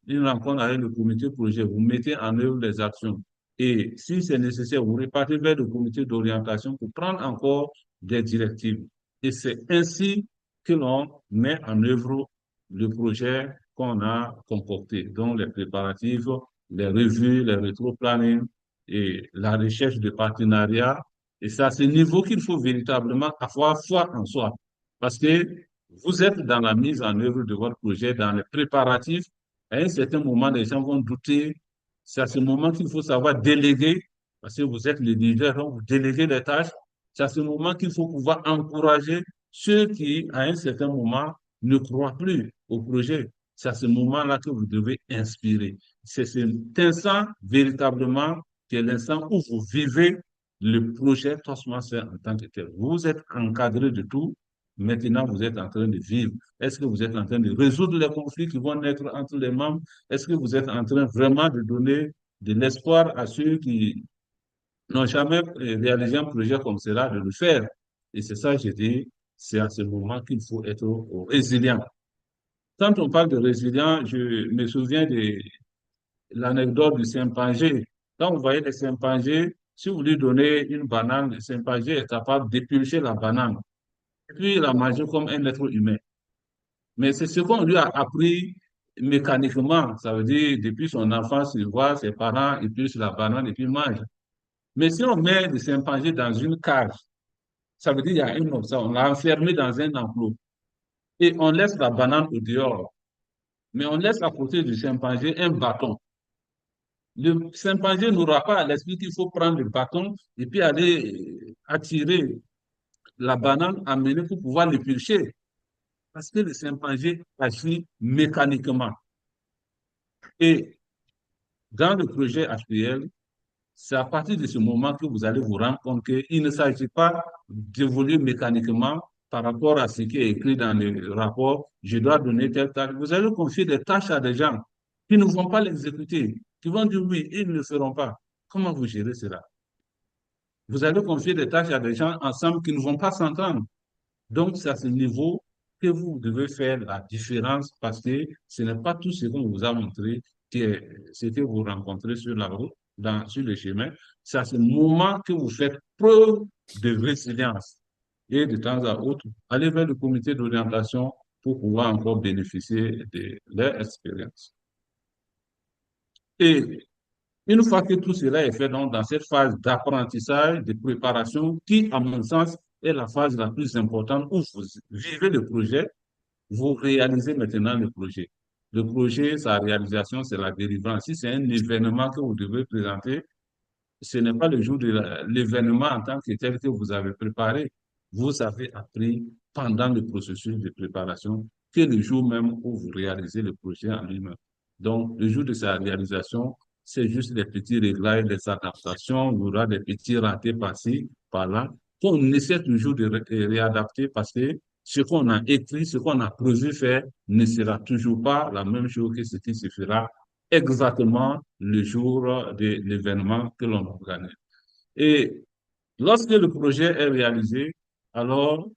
J: une rencontre avec le comité projet, vous mettez en œuvre les actions. Et si c'est nécessaire, vous repartez vers le comité d'orientation pour prendre encore des directives. Et c'est ainsi que l'on met en œuvre le projet qu'on a concocté, donc les préparatifs, les revues, les rétro-planning et la recherche de partenariats. Et c'est à ce niveau qu'il faut véritablement avoir foi en soi. Parce que vous êtes dans la mise en œuvre de votre projet, dans les préparatifs. À un certain moment, les gens vont douter. C'est à ce moment qu'il faut savoir déléguer, parce que vous êtes le leader, donc vous déléguez les tâches. C'est à ce moment qu'il faut pouvoir encourager ceux qui, à un certain moment, ne croient plus au projet. C'est à ce moment-là que vous devez inspirer. C'est cet instant véritablement qui est l'instant où vous vivez le projet Toastmaster en tant que tel. Vous êtes encadré de tout. Maintenant, vous êtes en train de vivre. Est-ce que vous êtes en train de résoudre les conflits qui vont naître entre les membres? Est-ce que vous êtes en train vraiment de donner de l'espoir à ceux qui n'ont jamais réalisé un projet comme cela, de le faire? Et c'est ça, j'ai dit, c'est à ce moment qu'il faut être résilient. Quand on parle de résilient, je me souviens de l'anecdote du chimpanzé. Quand vous voyez les chimpanzés, Si vous lui donnez une banane, le chimpanzé est capable d'éplucher la banane et puis la manger comme un être humain. Mais c'est ce qu'on lui a appris mécaniquement. Ça veut dire, depuis son enfance, il voit ses parents épluchent la banane et puis mangent. Mais si on met le chimpanzé dans une cage, ça veut dire qu'il y a une option. On l'a enfermé dans un enclos et on laisse la banane au dehors. Mais on laisse à côté du chimpanzé un bâton. Le chimpanzé n'aura pas à l'esprit qu'il faut prendre le bâton et puis aller attirer la banane, amener pour pouvoir l'éplucher. Parce que le chimpanzé agit mécaniquement. Et dans le projet HPL, c'est à partir de ce moment que vous allez vous rendre compte qu'il ne s'agit pas d'évoluer mécaniquement par rapport à ce qui est écrit dans le rapport. Je dois donner telle tâche. Vous allez confier des tâches à des gens qui ne vont pas l'exécuter, qui vont dire oui, ils ne le feront pas. Comment vous gérez cela? Vous allez confier des tâches à des gens ensemble qui ne vont pas s'entendre. Donc, c'est à ce niveau que vous devez faire la différence parce que ce n'est pas tout ce qu'on vous a montré qui est ce que vous rencontrez sur la route, sur le chemin. C'est à ce moment que vous faites preuve de résilience. Et de temps à autre, allez vers le comité d'orientation pour pouvoir encore bénéficier de leur expérience. Et une fois que tout cela est fait, donc, dans cette phase d'apprentissage, de préparation, qui, à mon sens, est la phase la plus importante où vous vivez le projet, vous réalisez maintenant le projet. Le projet, sa réalisation, c'est la délivrance. Si c'est un événement que vous devez présenter, ce n'est pas le jour de l'événement en tant que tel que vous avez préparé. Vous avez appris pendant le processus de préparation que le jour même où vous réalisez le projet en lui-même. Donc, le jour de sa réalisation, c'est juste des petits réglages, des adaptations, il y aura des petits ratés par-ci, par-là, qu'on essaie toujours de réadapter parce que ce qu'on a écrit, ce qu'on a prévu faire ne sera toujours pas la même chose que ce qui se fera exactement le jour de l'événement que l'on organise. Et lorsque le projet est réalisé, alors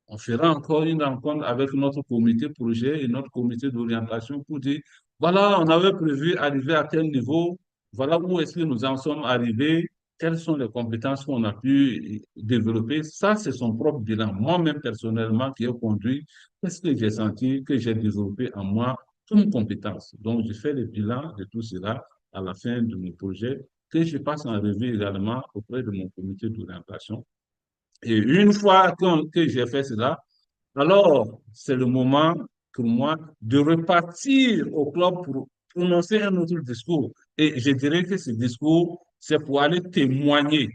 J: on fera encore une rencontre avec notre comité projet et notre comité d'orientation pour dire, voilà, on avait prévu arriver à tel niveau, voilà où est-ce que nous en sommes arrivés, quelles sont les compétences qu'on a pu développer. Ça, c'est son propre bilan. Moi-même, personnellement, qui ai conduit, qu'est-ce que j'ai senti que j'ai développé en moi comme compétence. Donc, je fais le bilan de tout cela à la fin de mon projet, que je passe en revue également auprès de mon comité d'orientation. Et une fois que j'ai fait cela, alors c'est le moment pour moi de repartir au club pour prononcer un autre discours. Et je dirais que ce discours, c'est pour aller témoigner.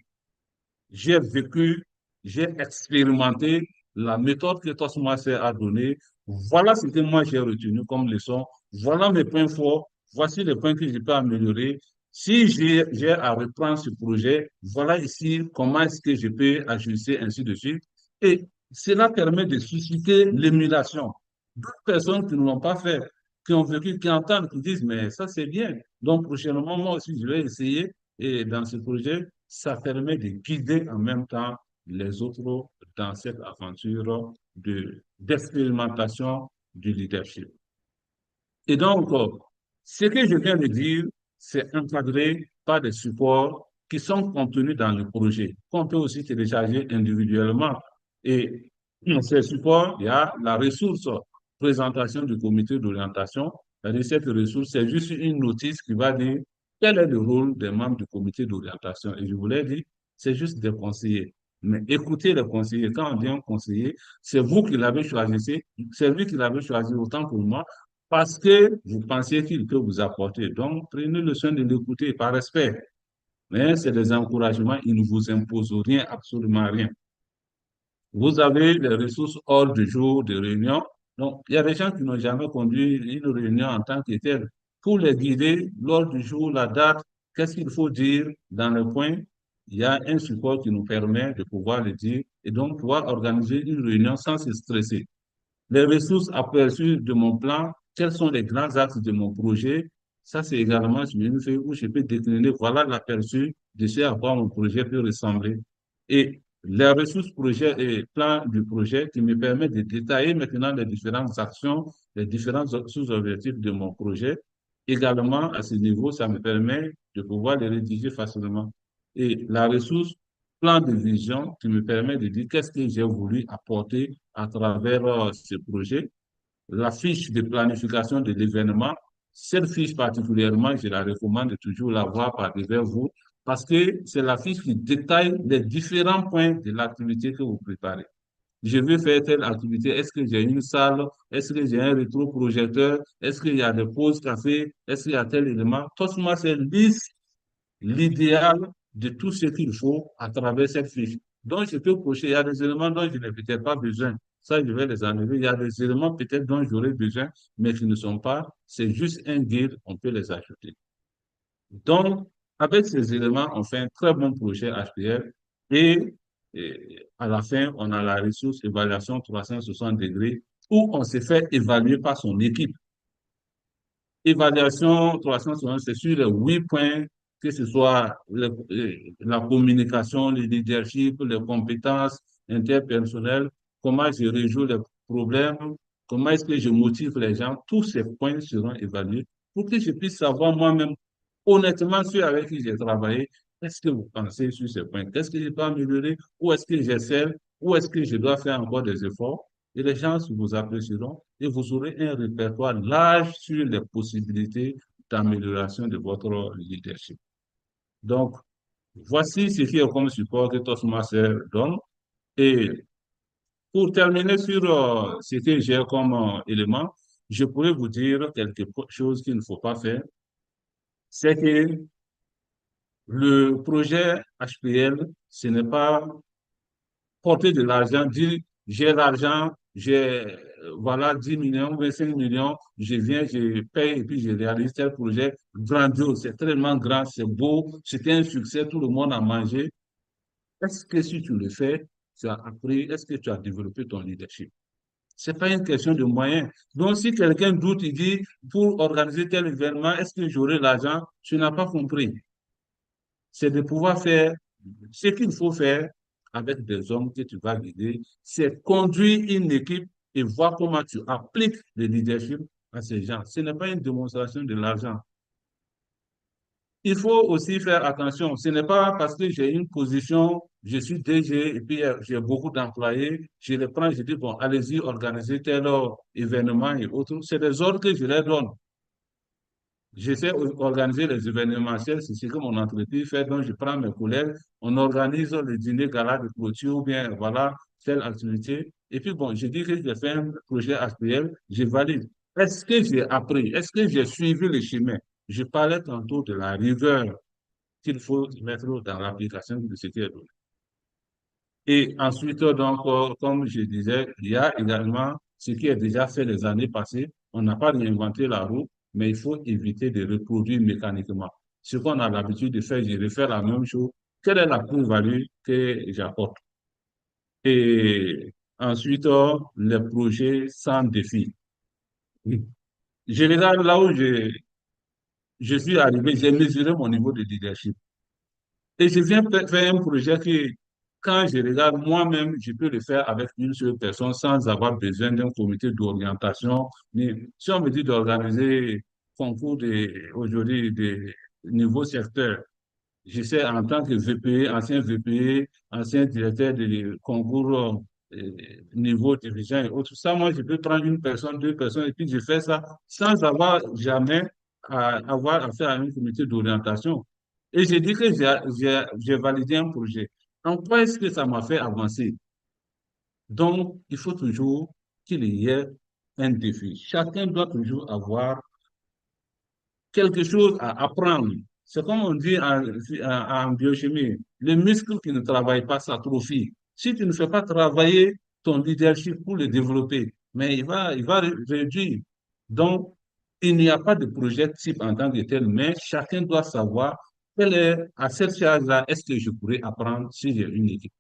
J: J'ai vécu, j'ai expérimenté la méthode que Toastmaster a donnée. Voilà ce que moi j'ai retenu comme leçon. Voilà mes points forts. Voici les points que je peux améliorer. Si j'ai à reprendre ce projet, voilà ici comment est-ce que je peux ajuster, ainsi de suite. Et cela permet de susciter l'émulation. D'autres personnes qui ne l'ont pas fait, qui ont vécu, qui entendent, qui disent, mais ça c'est bien. Donc prochainement, moi aussi, je vais essayer. Et dans ce projet, ça permet de guider en même temps les autres dans cette aventure d'expérimentation du leadership. Et donc, ce que je viens de dire, c'est encadré par des supports qui sont contenus dans le projet, qu'on peut aussi télécharger individuellement. Et dans ces supports, il y a la ressource présentation du comité d'orientation. Cette ressource, c'est juste une notice qui va dire quel est le rôle des membres du comité d'orientation. Et je vous l'ai dit, c'est juste des conseillers. Mais écoutez les conseillers. Quand on dit un conseiller, c'est vous qui l'avez choisi, c'est lui qui l'avait choisi autant pour moi, parce que vous pensiez qu'il peut vous apporter. Donc, prenez le soin de l'écouter par respect. Mais c'est des encouragements, ils ne vous imposent rien, absolument rien. Vous avez les ressources hors du jour de réunion. Donc, il y a des gens qui n'ont jamais conduit une réunion en tant que telle. Pour les guider, lors du jour, la date, qu'est-ce qu'il faut dire dans le point, il y a un support qui nous permet de pouvoir le dire et donc pouvoir organiser une réunion sans se stresser. Les ressources aperçues de mon plan, quels sont les grands axes de mon projet, ça c'est également sur une feuille où je peux décliner, voilà l'aperçu de ce à quoi mon projet peut ressembler. Et les ressources projet et plan du projet qui me permettent de détailler maintenant les différentes actions, les différents sous-objectifs de mon projet. Également, à ce niveau, ça me permet de pouvoir les rédiger facilement. Et la ressource, plan de vision qui me permet de dire qu'est-ce que j'ai voulu apporter à travers ce projet. La fiche de planification de l'événement, cette fiche particulièrement, je la recommande de toujours l'avoir par devers vous parce que c'est la fiche qui détaille les différents points de l'activité que vous préparez. Je veux faire telle activité. Est-ce que j'ai une salle? Est-ce que j'ai un rétroprojecteur? Est-ce qu'il y a des pauses café? Est-ce qu'il y a tel élément? Tout ça, c'est liste l'idéal de tout ce qu'il faut à travers cette fiche. Donc, je peux cocher, il y a des éléments dont je n'ai peut-être pas besoin. Ça, je vais les enlever. Il y a des éléments peut-être dont j'aurais besoin, mais qui ne sont pas. C'est juste un guide, on peut les ajouter. Donc, avec ces éléments, on fait un très bon projet HPL et à la fin, on a la ressource évaluation 360 degrés où on se fait évaluer par son équipe. Évaluation 360, c'est sur les 8 points, que ce soit la communication, le leadership, les compétences interpersonnelles, comment je résous les problèmes, comment est-ce que je motive les gens, tous ces points seront évalués pour que je puisse savoir moi-même, honnêtement, ceux avec qui j'ai travaillé, qu'est-ce que vous pensez sur ces points? Qu'est-ce que je peux améliorer? Où est-ce que j'essaie? Où est-ce que je dois faire encore des efforts? Et les gens vous apprécieront et vous aurez un répertoire large sur les possibilités d'amélioration de votre leadership. Donc, voici ce qui est comme support que Toastmaster donne. Et pour terminer sur ce que j'ai comme élément, je pourrais vous dire quelque chose qu'il ne faut pas faire. C'est que le projet HPL, ce n'est pas porter de l'argent, dire j'ai l'argent, j'ai voilà 10 millions, 25 millions, je viens, je paye et puis je réalise tel projet grandiose, c'est tellement grand, c'est beau, c'était un succès, tout le monde a mangé. Est-ce que si tu le fais, tu as appris, est-ce que tu as développé ton leadership? C'est pas une question de moyens. Donc, si quelqu'un doute, il dit, pour organiser tel événement, est-ce que j'aurai l'argent? Tu n'as pas compris. C'est de pouvoir faire ce qu'il faut faire avec des hommes que tu vas guider, c'est conduire une équipe et voir comment tu appliques le leadership à ces gens. Ce n'est pas une démonstration de l'argent. Il faut aussi faire attention. Ce n'est pas parce que j'ai une position, je suis DG et puis j'ai beaucoup d'employés, je les prends, je dis, bon, allez-y, organisez tel événement et autres. C'est des ordres que je leur donne. J'essaie d'organiser les événementiels, c'est ce que mon entreprise fait, donc je prends mes collègues, on organise le dîner gala de clôture ou bien voilà, telle activité. Et puis bon, je dis que j'ai fait un projet HPL, je valide. Est-ce que j'ai appris? Est-ce que j'ai suivi le chemin? Je parlais tantôt de la rigueur qu'il faut mettre dans l'application de ce qui est donné. Et ensuite, donc, comme je disais, il y a également ce qui est déjà fait les années passées. On n'a pas réinventé la roue, mais il faut éviter de reproduire mécaniquement. Ce qu'on a l'habitude de faire, je vais faire la même chose. Quelle est la plus-value que j'apporte? Et ensuite, les projets sans défi. Je regarde là où je suis arrivé, j'ai mesuré mon niveau de leadership. Et je viens faire un projet qui, quand je regarde moi-même, je peux le faire avec une seule personne sans avoir besoin d'un comité d'orientation. Si on me dit d'organiser concours aujourd'hui de niveau secteur, j'essaie en tant que VPE, ancien VPE, ancien directeur de concours niveau dirigeant et autres. Ça, moi, je peux prendre une personne, deux personnes, et puis je fais ça sans avoir jamais à avoir affaire à un comité d'orientation. Et j'ai dit que j'ai validé un projet. En quoi est-ce que ça m'a fait avancer? Donc, il faut toujours qu'il y ait un défi. Chacun doit toujours avoir quelque chose à apprendre. C'est comme on dit en biochimie, les muscles qui ne travaillent pas s'atrophient. Si tu ne fais pas travailler ton leadership pour le développer, mais il va réduire. Donc, il n'y a pas de projet type en tant que tel, mais chacun doit savoir à cette charge-là, est-ce que je pourrais apprendre si j'ai une équipe?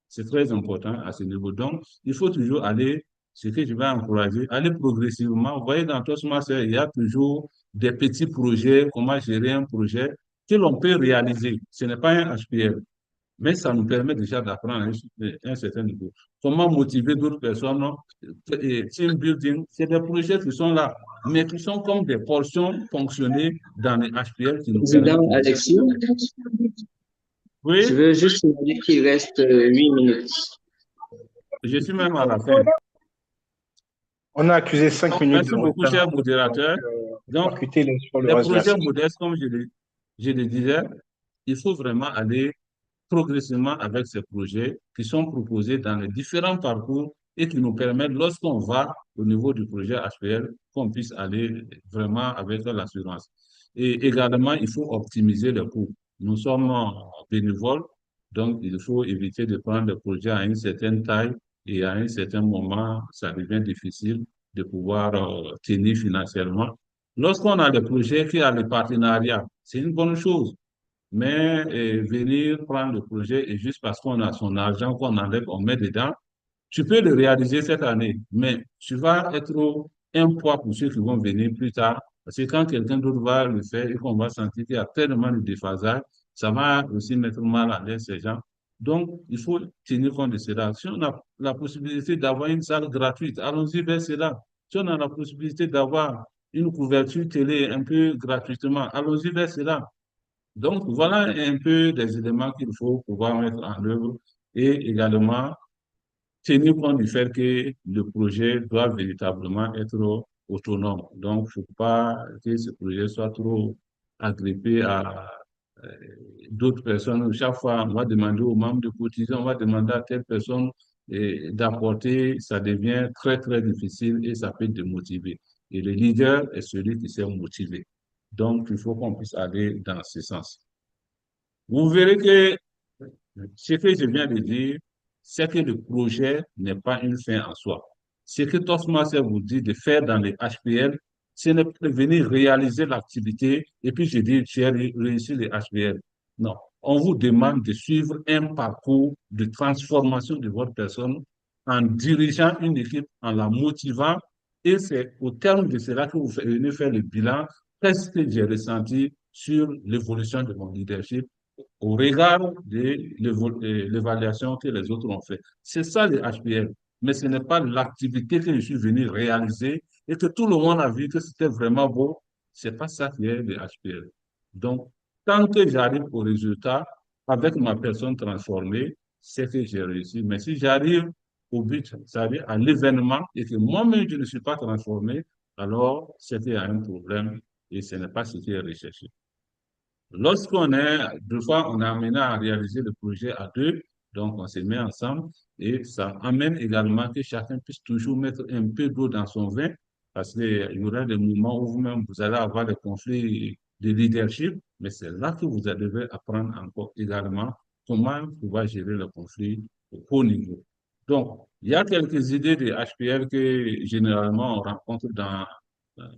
J: C'est très important à ce niveau. Donc, il faut toujours aller, ce que je vais encourager, aller progressivement. Vous voyez, dans Toastmasters, il y a toujours des petits projets, comment gérer un projet que l'on peut réaliser. Ce n'est pas un HPL, mais ça nous permet déjà d'apprendre à un certain niveau. Comment motiver d'autres personnes, team building, c'est des projets qui sont là, mais qui sont comme des portions fonctionnées dans les HPL qui nous permettent.
B: Alexis.
J: Oui,
B: Je veux juste vous dire qu'il reste 8 minutes.
J: je suis même à la fin.
A: On a accusé 5 minutes
J: Merci
A: de
J: beaucoup,
A: retard.
J: cher modérateur. Donc,
A: Percuter sur le
J: les
A: reste de la
J: projets
A: session.
J: modestes, comme je le disais, il faut vraiment aller progressivement avec ces projets qui sont proposés dans les différents parcours et qui nous permettent, lorsqu'on va au niveau du projet HPL, qu'on puisse aller vraiment avec l'assurance. Et également, il faut optimiser les coûts. Nous sommes bénévoles, donc il faut éviter de prendre le projet à une certaine taille et à un certain moment, ça devient difficile de pouvoir tenir financièrement. Lorsqu'on a des projets qui ont le partenariat, c'est une bonne chose. Mais venir prendre le projet et juste parce qu'on a son argent qu'on enlève, on met dedans, tu peux le réaliser cette année, mais tu vas être un poids pour ceux qui vont venir plus tard. Parce que quand quelqu'un d'autre va le faire et qu'on va sentir qu'il y a tellement de déphasage, ça va aussi mettre mal à l'aise ces gens. Donc, il faut tenir compte de cela. Si on a la possibilité d'avoir une salle gratuite, allons-y vers cela. Si on a la possibilité d'avoir une couverture télé un peu gratuitement, allons-y vers cela. Donc, voilà un peu des éléments qu'il faut pouvoir mettre en œuvre et également tenir compte du fait que le projet doit véritablement être autonome. Donc, il ne faut pas que ce projet soit trop agrippé à euh, d'autres personnes. Chaque fois, on va demander aux membres de cotiser, on va demander à telle personne d'apporter, ça devient très, très difficile et ça peut démotiver. Et le leader est celui qui s'est motivé. Donc, il faut qu'on puisse aller dans ce sens. Vous verrez que ce que je viens de dire, c'est que le projet n'est pas une fin en soi. Ce que Toastmaster vous dit de faire dans les HPL, ce n'est pas de venir réaliser l'activité et puis je dis, tu as réussi les HPL. Non, on vous demande de suivre un parcours de transformation de votre personne en dirigeant une équipe, en la motivant et c'est au terme de cela que vous venez faire le bilan. Qu'est-ce que j'ai ressenti sur l'évolution de mon leadership au regard de l'évaluation que les autres ont fait. C'est ça le HPL, mais ce n'est pas l'activité que je suis venu réaliser et que tout le monde a vu que c'était vraiment beau. C'est pas ça qui est le HPL. Donc, tant que j'arrive au résultat avec ma personne transformée, c'est que j'ai réussi. Mais si j'arrive au but, c'est-à-dire à l'événement, et que moi-même je ne suis pas transformé, alors c'est qu'il y a un problème et ce n'est pas ce qui est recherché. Lorsqu'on est, deux fois, on est amené à réaliser le projet à deux, donc on se met ensemble et ça amène également que chacun puisse toujours mettre un peu d'eau dans son vin parce qu'il y aura des moments où vous-même, vous allez avoir des conflits de leadership, mais c'est là que vous devez apprendre encore également comment pouvoir gérer le conflit au haut niveau. Donc, il y a quelques idées de HPL que généralement on rencontre dans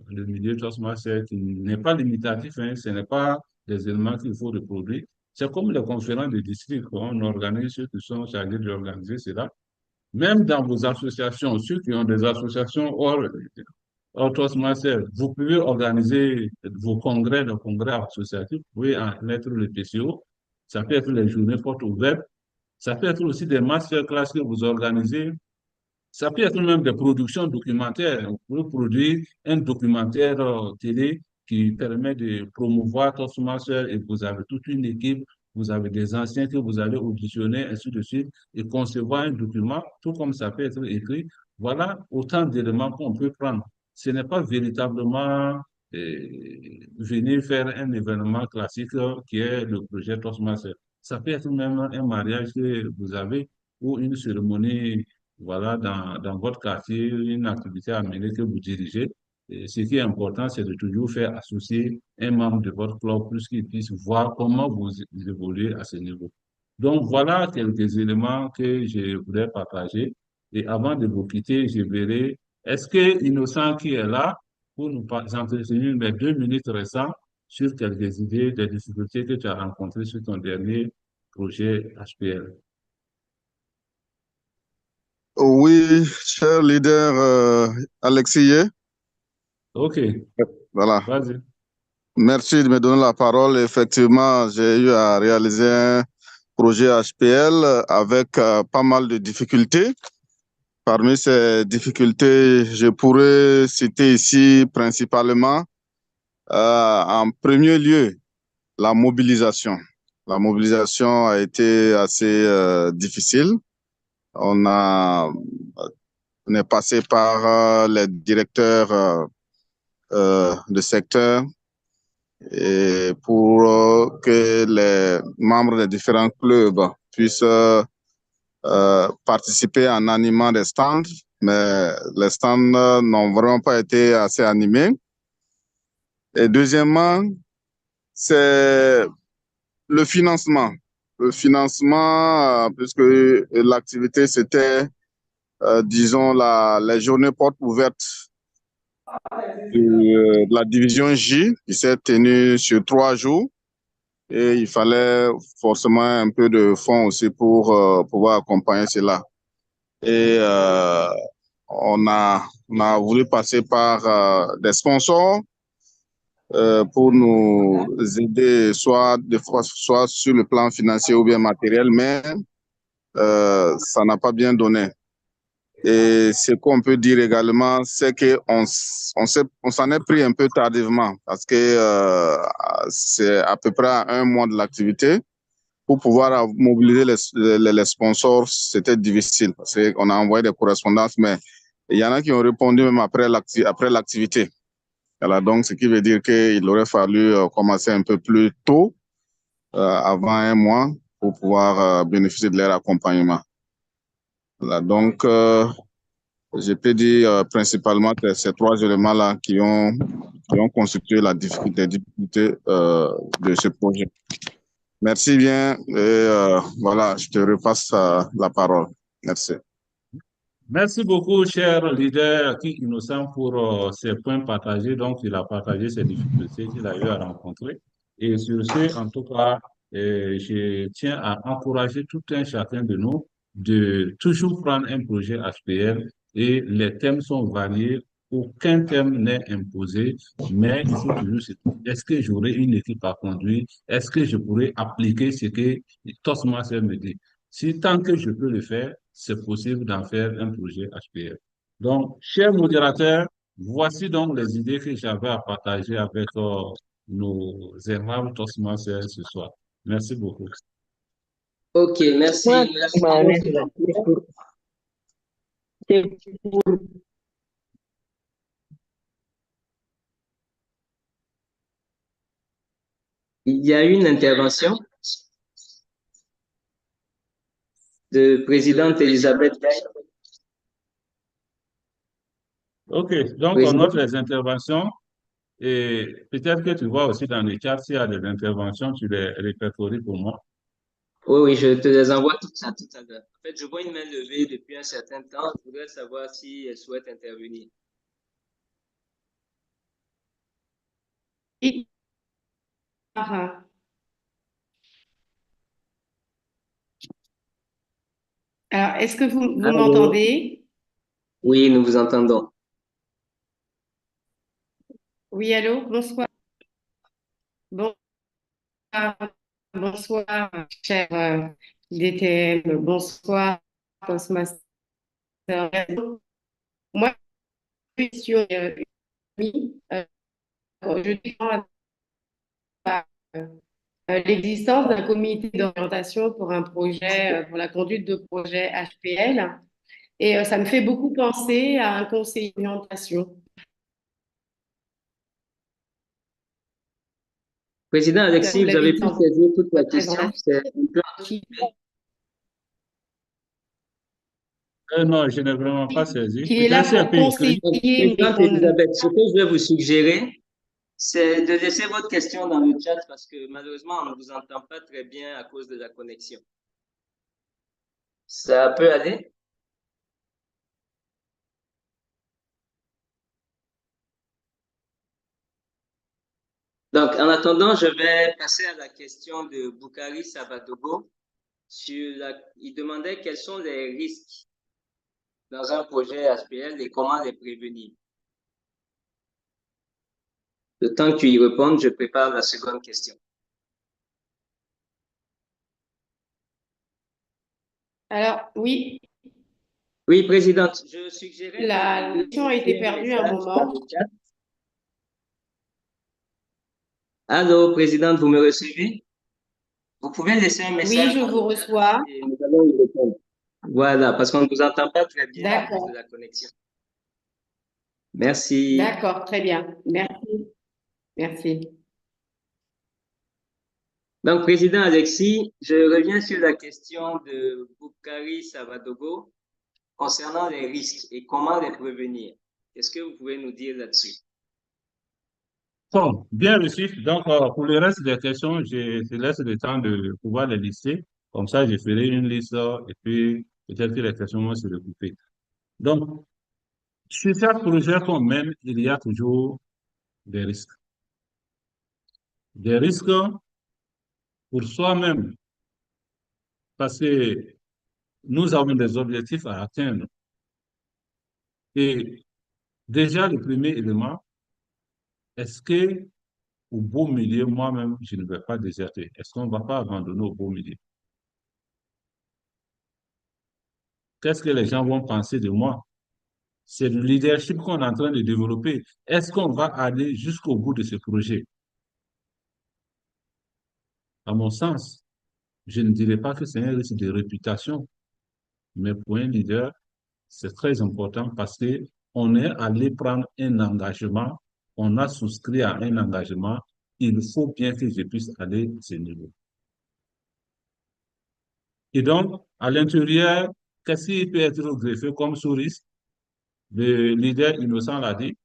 J: le milieu Toastmaster qui n'est pas limitatif, hein, ce n'est pas des éléments qu'il faut reproduire. C'est comme les conférences de district qu'on organise, ceux qui sont chargés d'organiser cela. Même dans vos associations, ceux qui ont des associations hors Toastmaster, vous pouvez organiser vos congrès, le congrès associatif, vous pouvez en mettre le PCO, ça peut être les journées portes ouvertes, ça peut être aussi des masterclass que vous organisez. Ça peut être même des productions documentaires. Vous pouvez produire un documentaire télé qui permet de promouvoir Toastmasters et vous avez toute une équipe, vous avez des anciens que vous allez auditionner, ainsi de suite, et concevoir un document, tout comme ça peut être écrit. Voilà autant d'éléments qu'on peut prendre. Ce n'est pas véritablement venir faire un événement classique qui est le projet Toastmasters. Ça peut être même un mariage que vous avez ou une cérémonie voilà, dans votre quartier, une activité à mener que vous dirigez. Et ce qui est important, c'est de toujours faire associer un membre de votre club pour qu'il puisse voir comment vous évoluez à ce niveau. Donc, voilà quelques éléments que je voulais partager. Et avant de vous quitter, je verrai, est-ce que Innocent qui est là pour nous entretenir les 2 minutes récentes sur quelques idées des difficultés que tu as rencontrées sur ton dernier projet HPL?
K: Oui, cher leader Alexis.
J: OK,
K: Voilà.
J: vas-y.
K: Merci de me donner la parole. Effectivement, j'ai eu à réaliser un projet HPL avec pas mal de difficultés. Parmi ces difficultés, je pourrais citer ici principalement, en premier lieu, la mobilisation. La mobilisation a été assez difficile. On est passé par les directeurs de secteur et pour que les membres des différents clubs puissent participer en animant des stands, mais les stands n'ont vraiment pas été assez animés. Et deuxièmement, c'est le financement. Le financement, puisque l'activité, c'était, disons, les journées portes ouvertes de la division J, qui s'est tenue sur 3 jours. Et il fallait forcément un peu de fonds aussi pour pouvoir accompagner cela. Et on a voulu passer par des sponsors pour nous aider, soit sur le plan financier ou bien matériel, mais ça n'a pas bien donné. Et ce qu'on peut dire également, c'est qu'on s'en est pris un peu tardivement parce que c'est à peu près à 1 mois de l'activité. Pour pouvoir mobiliser les sponsors, c'était difficile parce qu'on a envoyé des correspondances, mais il y en a qui ont répondu même après l'activité. Voilà, donc, ce qui veut dire qu'il aurait fallu commencer un peu plus tôt, avant 1 mois, pour pouvoir bénéficier de leur accompagnement. Voilà, donc, je peux dire principalement que ces 3 éléments-là qui ont constitué la difficulté de ce projet. Merci bien et voilà, je te repasse la parole. Merci.
J: Merci beaucoup, cher leader qui innocent pour ces points partagés. Donc, il a partagé ses difficultés qu'il a eu à rencontrer. Et sur ce, en tout cas, je tiens à encourager tout un chacun de nous de toujours prendre un projet HPL et les thèmes sont variés. Aucun thème n'est imposé, mais il faut toujours se dire, est-ce que j'aurai une équipe à conduire? Est-ce que je pourrais appliquer ce que Toastmaster me dit? Si tant que je peux le faire, c'est possible d'en faire un projet HPL. Donc, chers modérateurs, voici donc les idées que j'avais à partager avec nos aimables Toastmasters ce soir. Merci beaucoup.
B: Ok, merci. Il y a une intervention de présidente Elisabeth Gaye.
J: Ok, donc on note les interventions et peut-être que tu vois aussi dans le chat s'il y a des interventions, tu les répertories pour moi.
B: Oui, oui, je te les envoie tout ça tout à l'heure. En fait, je vois une main levée depuis un certain temps. Je voudrais savoir si elle souhaite intervenir.
L: Alors, est-ce que vous m'entendez?
B: Oui, nous vous entendons.
L: Oui, allô, bonsoir. Bonsoir, cher DTM, bonsoir, Toastmaster. Moi, question je défends l'existence d'un comité d'orientation pour un projet, pour la conduite de projet HPL. Et ça me fait beaucoup penser à un conseiller d'orientation.
B: Président Alexis, vous avez pu saisir toute la question? C'est un peu
J: Non, je n'ai vraiment pas saisi.
L: Qui est là pour conseiller.
B: Présidente Elisabeth, ce que je vais vous suggérer, c'est de laisser votre question dans le chat parce que malheureusement, on ne vous entend pas très bien à cause de la connexion. Ça peut aller? Donc, en attendant, je vais passer à la question de Boukari Sabadogo. Il demandait quels sont les risques dans un projet HPL et comment les prévenir. Le temps que tu y répondes, je prépare la seconde question.
L: Alors, oui.
B: Oui, Présidente, je suggérais...
L: La question a été perdue à un moment.
B: Allô, Présidente, vous me recevez? Vous pouvez laisser un
L: Oui,
B: message
L: je vous reçois.
B: et nous allons y répondre. Voilà, parce qu'on ne vous entend pas très bien à cause
L: D'accord.
B: de la connexion. Merci.
L: D'accord, très bien. Merci. Merci.
B: Donc, Président Alexis, je reviens sur la question de Boukari Savadogo concernant les risques et comment les prévenir. Qu'est-ce que vous pouvez nous dire là-dessus?
J: Bon, bien reçu. Donc, pour le reste des questions, je laisse le temps de pouvoir les lister. Comme ça, je ferai une liste et puis peut-être que les questions vont se regrouper. Donc, sur chaque projet qu'on mène, il y a toujours des risques. Des risques pour soi-même, parce que nous avons des objectifs à atteindre. Et déjà, le premier élément, est-ce que au beau milieu, moi-même, je ne vais pas déserter? Est-ce qu'on ne va pas abandonner au beau milieu? Qu'est-ce que les gens vont penser de moi? C'est le leadership qu'on est en train de développer. Est-ce qu'on va aller jusqu'au bout de ce projet? À mon sens, je ne dirais pas que c'est un risque de réputation, mais pour un leader, c'est très important parce que on est allé prendre un engagement, on a souscrit à un engagement, il faut bien que je puisse aller à ce niveau. Et donc, à l'intérieur, qu'est-ce qui peut être greffé comme sous-risque? Le leader innocent l'a dit,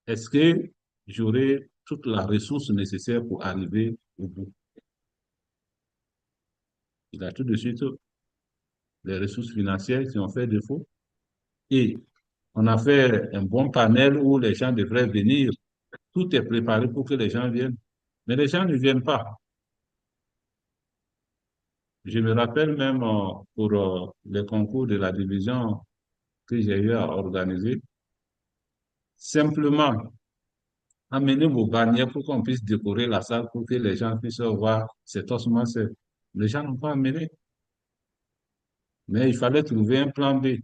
J: est-ce que j'aurai toute la ressource nécessaire pour arriver au bout? Il a tout de suite les ressources financières qui ont fait défaut. Et on a fait un bon panel où les gens devraient venir. Tout est préparé pour que les gens viennent. Mais les gens ne viennent pas. Je me rappelle même pour les concours de la division que j'ai eu à organiser, simplement amener vos bannières pour qu'on puisse décorer la salle pour que les gens puissent voir cet ossements. Les gens n'ont pas amené. Mais il fallait trouver un plan B.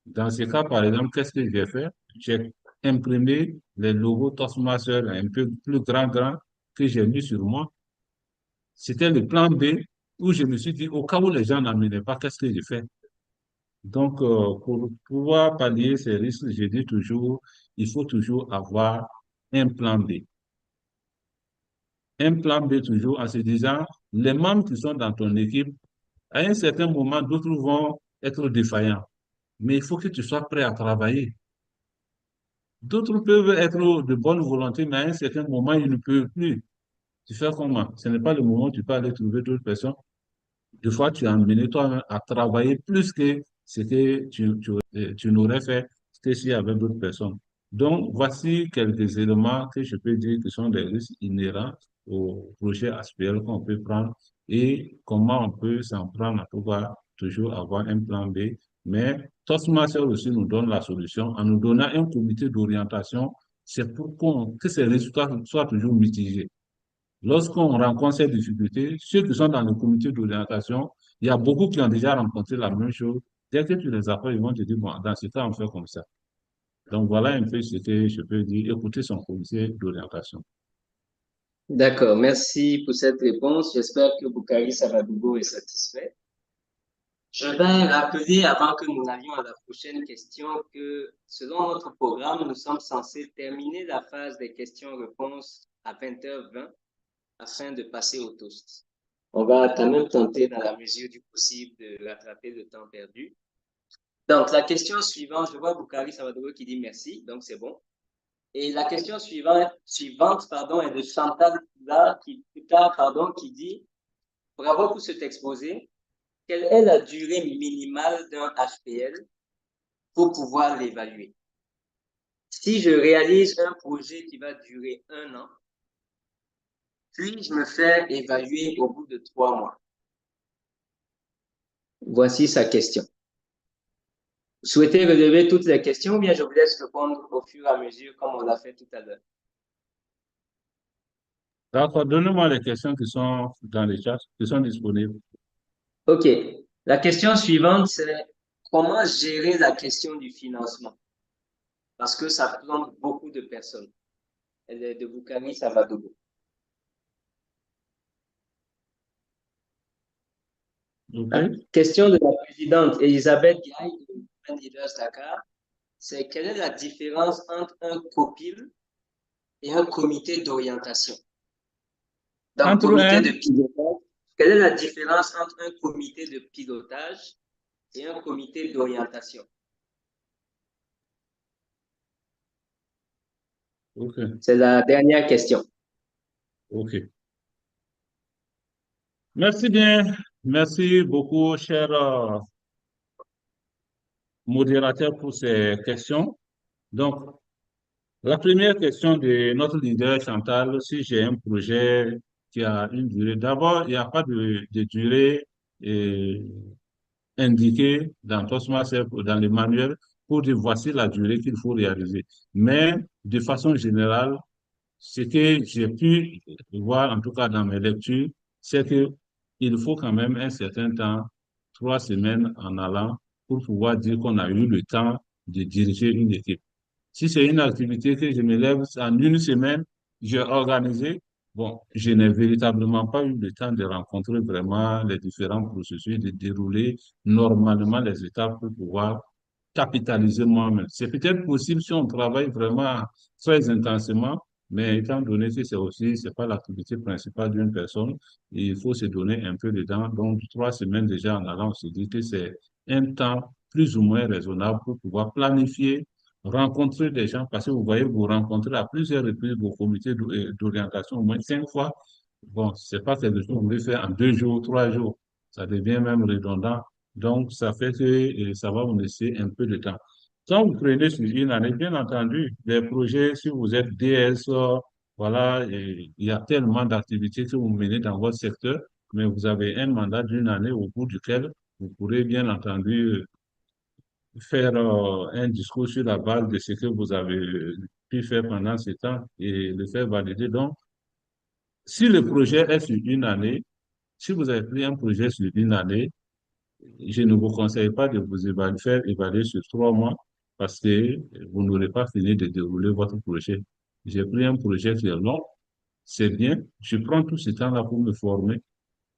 J: Dans ce cas, par exemple, qu'est-ce que j'ai fait? J'ai imprimé les logos Toastmasters un peu plus grand que j'ai mis sur moi. C'était le plan B où je me suis dit, au cas où les gens n'amenaient pas, qu'est-ce que je fais? Donc, pour pouvoir pallier ces risques, je dis toujours, il faut toujours avoir un plan B. Un plan B toujours en se disant, les membres qui sont dans ton équipe, à un certain moment, d'autres vont être défaillants. Mais il faut que tu sois prêt à travailler. D'autres peuvent être de bonne volonté, mais à un certain moment, ils ne peuvent plus. Tu fais comment? Ce n'est pas le moment où tu peux aller trouver d'autres personnes. Des fois, tu es amené toi à travailler plus que ce que tu n'aurais fait que s'il y avait d'autres personnes. Donc, voici quelques éléments que je peux dire que sont des risques inhérents au projet HPL qu'on peut prendre et comment on peut s'en prendre à pouvoir toujours avoir un plan B. Mais Toastmasters aussi nous donne la solution en nous donnant un comité d'orientation. C'est pour que ces résultats soient toujours mitigés. Lorsqu'on rencontre ces difficultés, ceux qui sont dans le comité d'orientation, il y a beaucoup qui ont déjà rencontré la même chose. Dès que tu les appelles, ils vont te dire, bon, dans ce cas, on fait comme ça. Donc, voilà un peu ce que je peux dire. Écoutez son comité d'orientation.
B: D'accord, merci pour cette réponse. J'espère que Boukari Savadogo est satisfait. Je vais rappeler, avant que nous allions à la prochaine question, que selon notre programme, nous sommes censés terminer la phase des questions-réponses à 20h20 afin de passer au toast. On va quand même tenter, dans la mesure du possible, de rattraper le temps perdu. Donc, la question suivante, je vois Boukari Savadogo qui dit merci, donc c'est bon. Et la question suivante est de Chantal qui dit « Bravo pour cet exposé. Quelle est la durée minimale d'un HPL pour pouvoir l'évaluer? Si je réalise un projet qui va durer 1 an, puis je me fais évaluer au bout de 3 mois. » Voici sa question. Vous souhaitez relever toutes les questions ou bien je vous laisse répondre au fur et à mesure comme on l'a fait tout à l'heure?
J: D'accord, donnez-moi les questions qui sont dans les chats, qui sont disponibles.
B: OK. La question suivante, c'est comment gérer la question du financement? Parce que ça plombe beaucoup de personnes. Elle est de Boukari Savadogo. Question de la présidente Elisabeth Gaye de Women Leaders Dakar. C'est quelle est la différence entre un COPIL et un comité d'orientation? Dans le comité de pilotage, quelle est la différence entre un comité de pilotage et un comité d'orientation? C'est la dernière question.
J: OK. Merci bien. Merci beaucoup, cher modérateur, pour ces questions. Donc, la première question de notre leader Chantal, si j'ai un projet qui a une durée, d'abord, il n'y a pas de durée indiquée dans Toastmasters, dans le manuel, pour dire voici la durée qu'il faut réaliser. Mais de façon générale, ce que j'ai pu voir, en tout cas dans mes lectures, c'est qu'il faut quand même un certain temps, 3 semaines en allant, pour pouvoir dire qu'on a eu le temps de diriger une équipe. Si c'est une activité que je me lève en une semaine, j'ai organisé, bon, je n'ai véritablement pas eu le temps de rencontrer vraiment les différents processus, de dérouler normalement les étapes pour pouvoir capitaliser moi-même. C'est peut-être possible si on travaille vraiment très intensément, mais étant donné que c'est pas l'activité principale d'une personne, il faut se donner un peu de temps. Donc, 3 semaines déjà en allant, on se dit que c'est un temps plus ou moins raisonnable pour pouvoir planifier, rencontrer des gens, parce que vous voyez, vous rencontrez à plusieurs reprises vos comités d'orientation, au moins 5 fois. Bon, c'est pas quelque chose qu'on veut faire en 2 jours, 3 jours. Ça devient même redondant. Donc, ça fait que ça va vous laisser un peu de temps. Quand vous prenez sur une année, bien entendu, les projets, si vous êtes DS, voilà, il y a tellement d'activités que vous menez dans votre secteur, mais vous avez un mandat d'une année au bout duquel vous pourrez bien entendu faire un discours sur la base de ce que vous avez pu faire pendant ce temps et le faire valider. Donc, si le projet est sur une année, si vous avez pris un projet sur une année, je ne vous conseille pas de vous faire évaluer sur 3 mois parce que vous n'aurez pas fini de dérouler votre projet. J'ai pris un projet qui est long, c'est bien, je prends tout ce temps-là pour me former,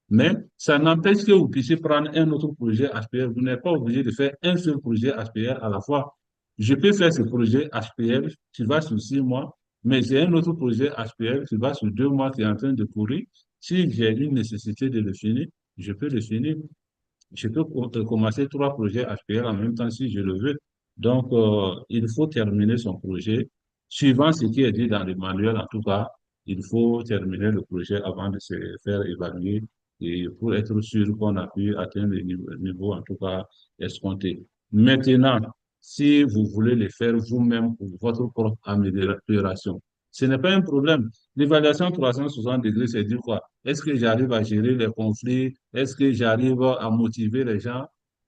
J: mais ça n'empêche que vous puissiez prendre un autre projet HPL. Vous n'êtes pas obligé de faire un seul projet HPL à la fois. Je peux faire ce projet HPL qui va sur 6 mois, mais j'ai un autre projet HPL qui va sur 2 mois qui est en train de courir. Si j'ai une nécessité de le finir, je peux le finir. Je peux commencer 3 projets HPL en même temps si je le veux. Donc, il faut terminer son projet. Suivant ce qui est dit dans le manuel, en tout cas, il faut terminer le projet avant de se faire évaluer et pour être sûr qu'on a pu atteindre le niveau, en tout cas, escompté. Maintenant, si vous voulez le faire vous-même pour votre propre amélioration, ce n'est pas un problème. L'évaluation 360 degrés, c'est dire quoi? Est-ce que j'arrive à gérer les conflits? Est-ce que j'arrive à motiver les gens?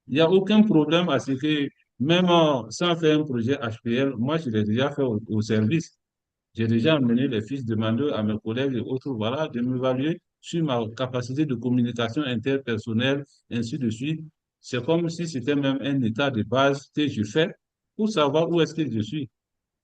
J: Il n'y a aucun problème à ce que, même sans faire un projet HPL, moi, je l'ai déjà fait au service. J'ai déjà amené les fiches demandeurs à mes collègues et autres, voilà, de m'évaluer sur ma capacité de communication interpersonnelle, ainsi de suite. C'est comme si c'était même un état de base que je fais pour savoir où est-ce que je suis.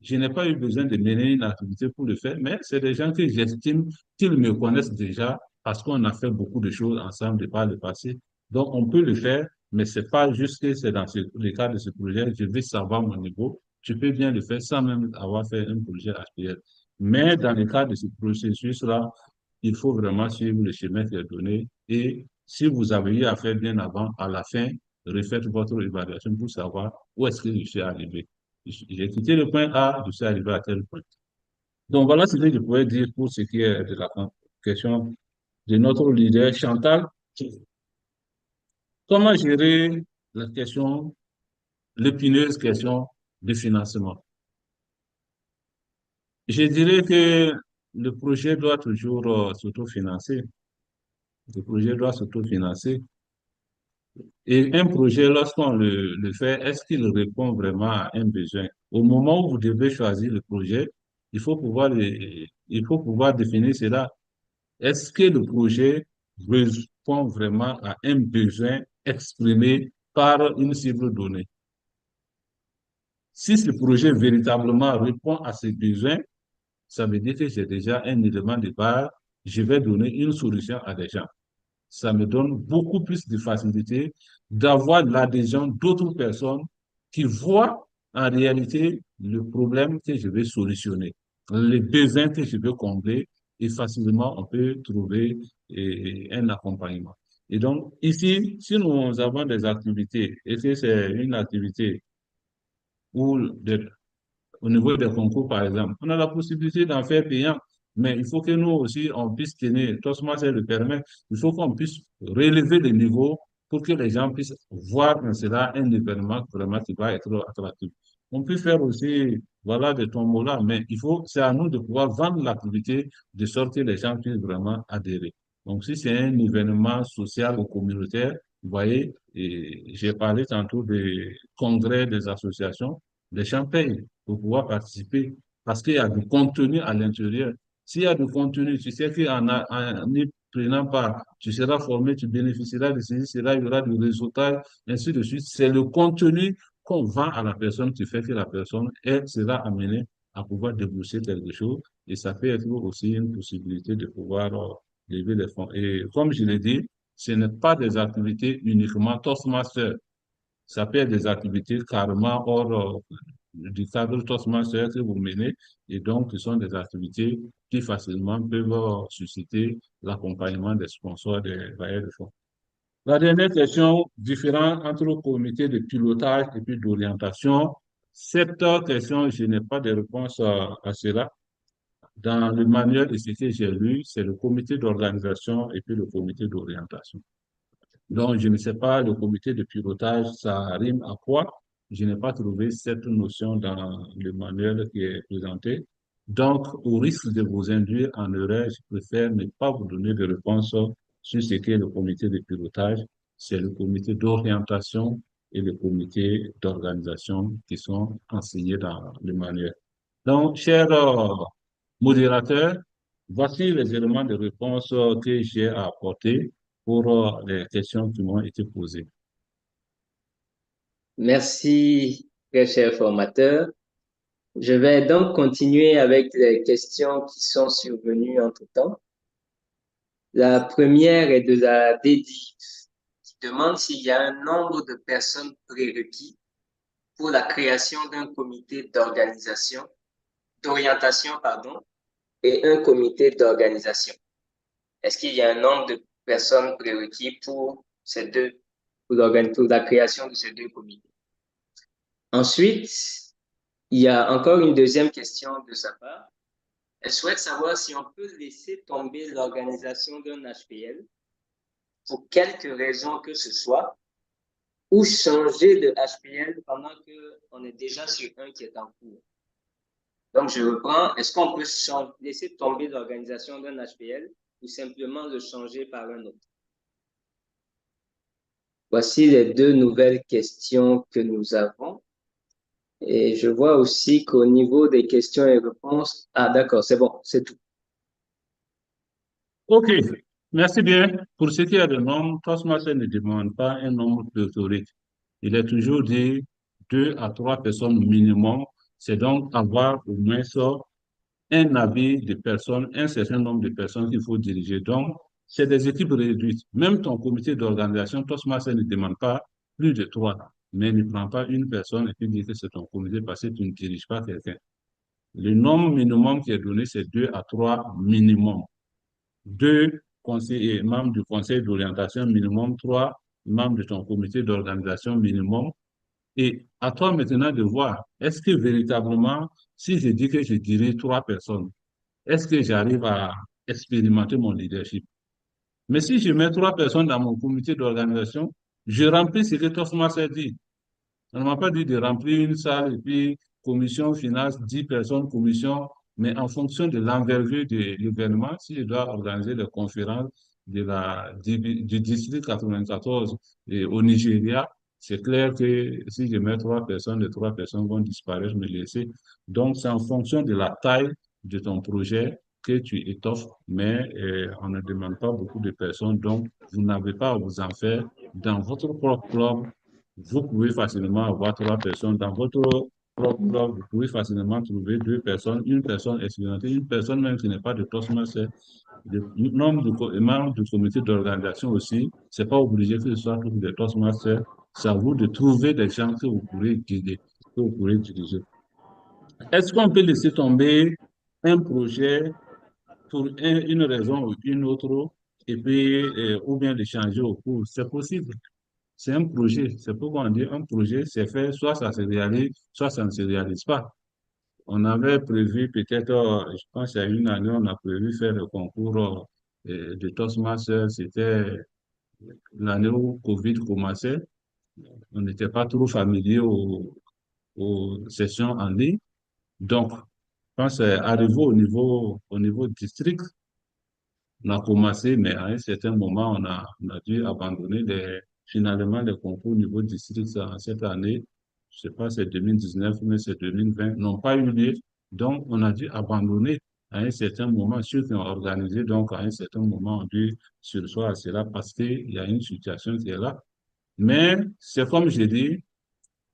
J: Je n'ai pas eu besoin de mener une activité pour le faire, mais c'est des gens que j'estime qu'ils me connaissent déjà parce qu'on a fait beaucoup de choses ensemble par le passé. Donc, on peut le faire, mais c'est pas juste que c'est dans le cadre de ce projet, je vais savoir mon niveau. Je peux bien le faire sans même avoir fait un projet HPL. Mais dans le cadre de ce processus-là, il faut vraiment suivre le chemin qui est donné. Et si vous avez eu à faire bien avant, à la fin, refaites votre évaluation pour savoir où est-ce que je suis arrivé. J'ai quitté le point A, je suis arrivé à tel point. Donc voilà ce que je pourrais dire pour ce qui est de la question de notre leader Chantal. Comment gérer la question, l'épineuse question de financement? Je dirais que le projet doit toujours s'autofinancer. Le projet doit s'autofinancer. Et un projet, lorsqu'on le fait, est-ce qu'il répond vraiment à un besoin? Au moment où vous devez choisir le projet, il faut pouvoir définir cela. Est-ce que le projet répond vraiment à un besoin exprimé par une cible donnée? Si ce projet véritablement répond à ces besoins, ça veut dire que j'ai déjà un élément de base, je vais donner une solution à des gens. ça me donne beaucoup plus de facilité d'avoir l'adhésion d'autres personnes qui voient en réalité le problème que je vais solutionner, les besoins que je veux combler, et facilement on peut trouver un accompagnement. Et donc, ici, si nous avons des activités, et que c'est une activité où au niveau des concours, par exemple, on a la possibilité d'en faire payant, mais il faut que nous aussi, on puisse tenir, Toastmasters le permet, il faut qu'on puisse relever le niveau pour que les gens puissent voir en cela un événement vraiment qui va être attractif. On peut faire aussi, voilà, des tombolas, mais c'est à nous de pouvoir vendre l'activité de sorte que les gens puissent vraiment adhérer. Donc, si c'est un événement social ou communautaire, vous voyez, j'ai parlé tantôt des congrès des associations, les gens payent pour pouvoir participer parce qu'il y a du contenu à l'intérieur. S'il y a du contenu, tu sais qu'en y prenant part, tu seras formé, tu bénéficieras de ceci, il y aura du résultat, ainsi de suite. C'est le contenu qu'on vend à la personne qui fait que la personne, elle, sera amenée à pouvoir déboucher quelque chose, et ça peut être aussi une possibilité de pouvoir lever les fonds. Et comme je l'ai dit, ce n'est pas des activités uniquement Toastmaster. Ça peut être des activités carrément hors du cadre Toastmaster que vous menez, et donc ce sont des activités qui facilement peuvent susciter l'accompagnement des sponsors des bailleurs de fonds. La dernière question, différence entre le comité de pilotage et puis d'orientation. Cette question, je n'ai pas de réponse à cela. Dans le manuel de ce que j'ai lu, c'est le comité d'organisation et puis le comité d'orientation. Donc, je ne sais pas, le comité de pilotage, ça rime à quoi? Je n'ai pas trouvé cette notion dans le manuel qui est présenté. Donc, au risque de vous induire en erreur, je préfère ne pas vous donner de réponse sur ce qu'est le comité de pilotage. C'est le comité d'orientation et le comité d'organisation qui sont enseignés dans le manuel. Donc, chers modérateurs, voici les éléments de réponse que j'ai à apporter pour les questions qui m'ont été posées.
B: Merci, très cher formateur. Je vais donc continuer avec les questions qui sont survenues entre-temps. La première est de la Dédi, qui demande s'il y a un nombre de personnes prérequis pour la création d'un comité d'orientation, et un comité d'organisation. Est-ce qu'il y a un nombre de personnes prérequis pour la création de ces deux comités? Ensuite, il y a encore une deuxième question de sa part. Elle souhaite savoir si on peut laisser tomber l'organisation d'un HPL pour quelque raison que ce soit, ou changer de HPL pendant qu'on est déjà sur un qui est en cours. Donc, je reprends. Est-ce qu'on peut laisser tomber l'organisation d'un HPL ou simplement le changer par un autre? Voici les deux nouvelles questions que nous avons. Et je vois aussi qu'au niveau des questions et réponses, ah d'accord, c'est bon, c'est tout.
J: OK, merci bien. Pour ce qui est de nombre, Toastmaster ne demande pas un nombre pléthorique. Il est toujours dit 2 à 3 personnes minimum. C'est donc avoir au moins un avis de personnes, un certain nombre de personnes qu'il faut diriger. Donc, c'est des équipes réduites. Même ton comité d'organisation, Toastmaster ne demande pas plus de 3, mais ne prend pas une personne et puis dit que c'est ton comité parce que tu ne diriges pas quelqu'un. Le nombre minimum qui est donné, c'est 2 à 3 minimum. 2 conseillers, membres du conseil d'orientation minimum, 3 membres de ton comité d'organisation minimum. Et à toi maintenant de voir, est-ce que véritablement, si je dis que je dirige 3 personnes, est-ce que j'arrive à expérimenter mon leadership? Mais si je mets 3 personnes dans mon comité d'organisation, je remplis ce que Toastmaster dit. On ne m'a pas dit de remplir une salle et puis commission finance, 10 personnes, commission, mais en fonction de l'envergure de l'événement, si je dois organiser des conférences du district 94 au Nigeria, c'est clair que si je mets 3 personnes, les 3 personnes vont disparaître, me laisser. Donc, c'est en fonction de la taille de ton projet que tu étoffes, mais on ne demande pas beaucoup de personnes, donc vous n'avez pas à vous en faire. Dans votre propre club, vous pouvez facilement avoir 3 personnes. Dans votre vous pouvez facilement trouver deux personnes, une personne expérimentée, une personne même qui n'est pas de Toastmaster. Le nombre de membres du comité d'organisation aussi, c'est pas obligé que ce soit tous des Toastmasters. C'est à vous de trouver des gens que vous pourrez guider, que vous pourrez diriger. Est-ce qu'on peut laisser tomber un projet pour une raison ou une autre et puis, ou bien de changer au cours? C'est possible. C'est un projet. C'est pourquoi on dit un projet, c'est fait, soit ça se réalise, soit ça ne se réalise pas. On avait prévu peut-être, je pense qu'il y a une année, on a prévu faire le concours de Toastmasters. C'était l'année où Covid commençait. On n'était pas trop familier aux sessions en ligne. Donc, quand c'est arrivé au niveau district, on a commencé, mais à un certain moment, on a dû abandonner finalement les concours au niveau district cette année. Je ne sais pas, c'est 2019, mais c'est 2020, n'ont pas eu lieu. Donc, on a dû abandonner à un certain moment. Ceux qui ont organisé, donc, à un certain moment, ont dû sursoir à cela parce qu'il y a une situation qui est là. Mais c'est comme je dis,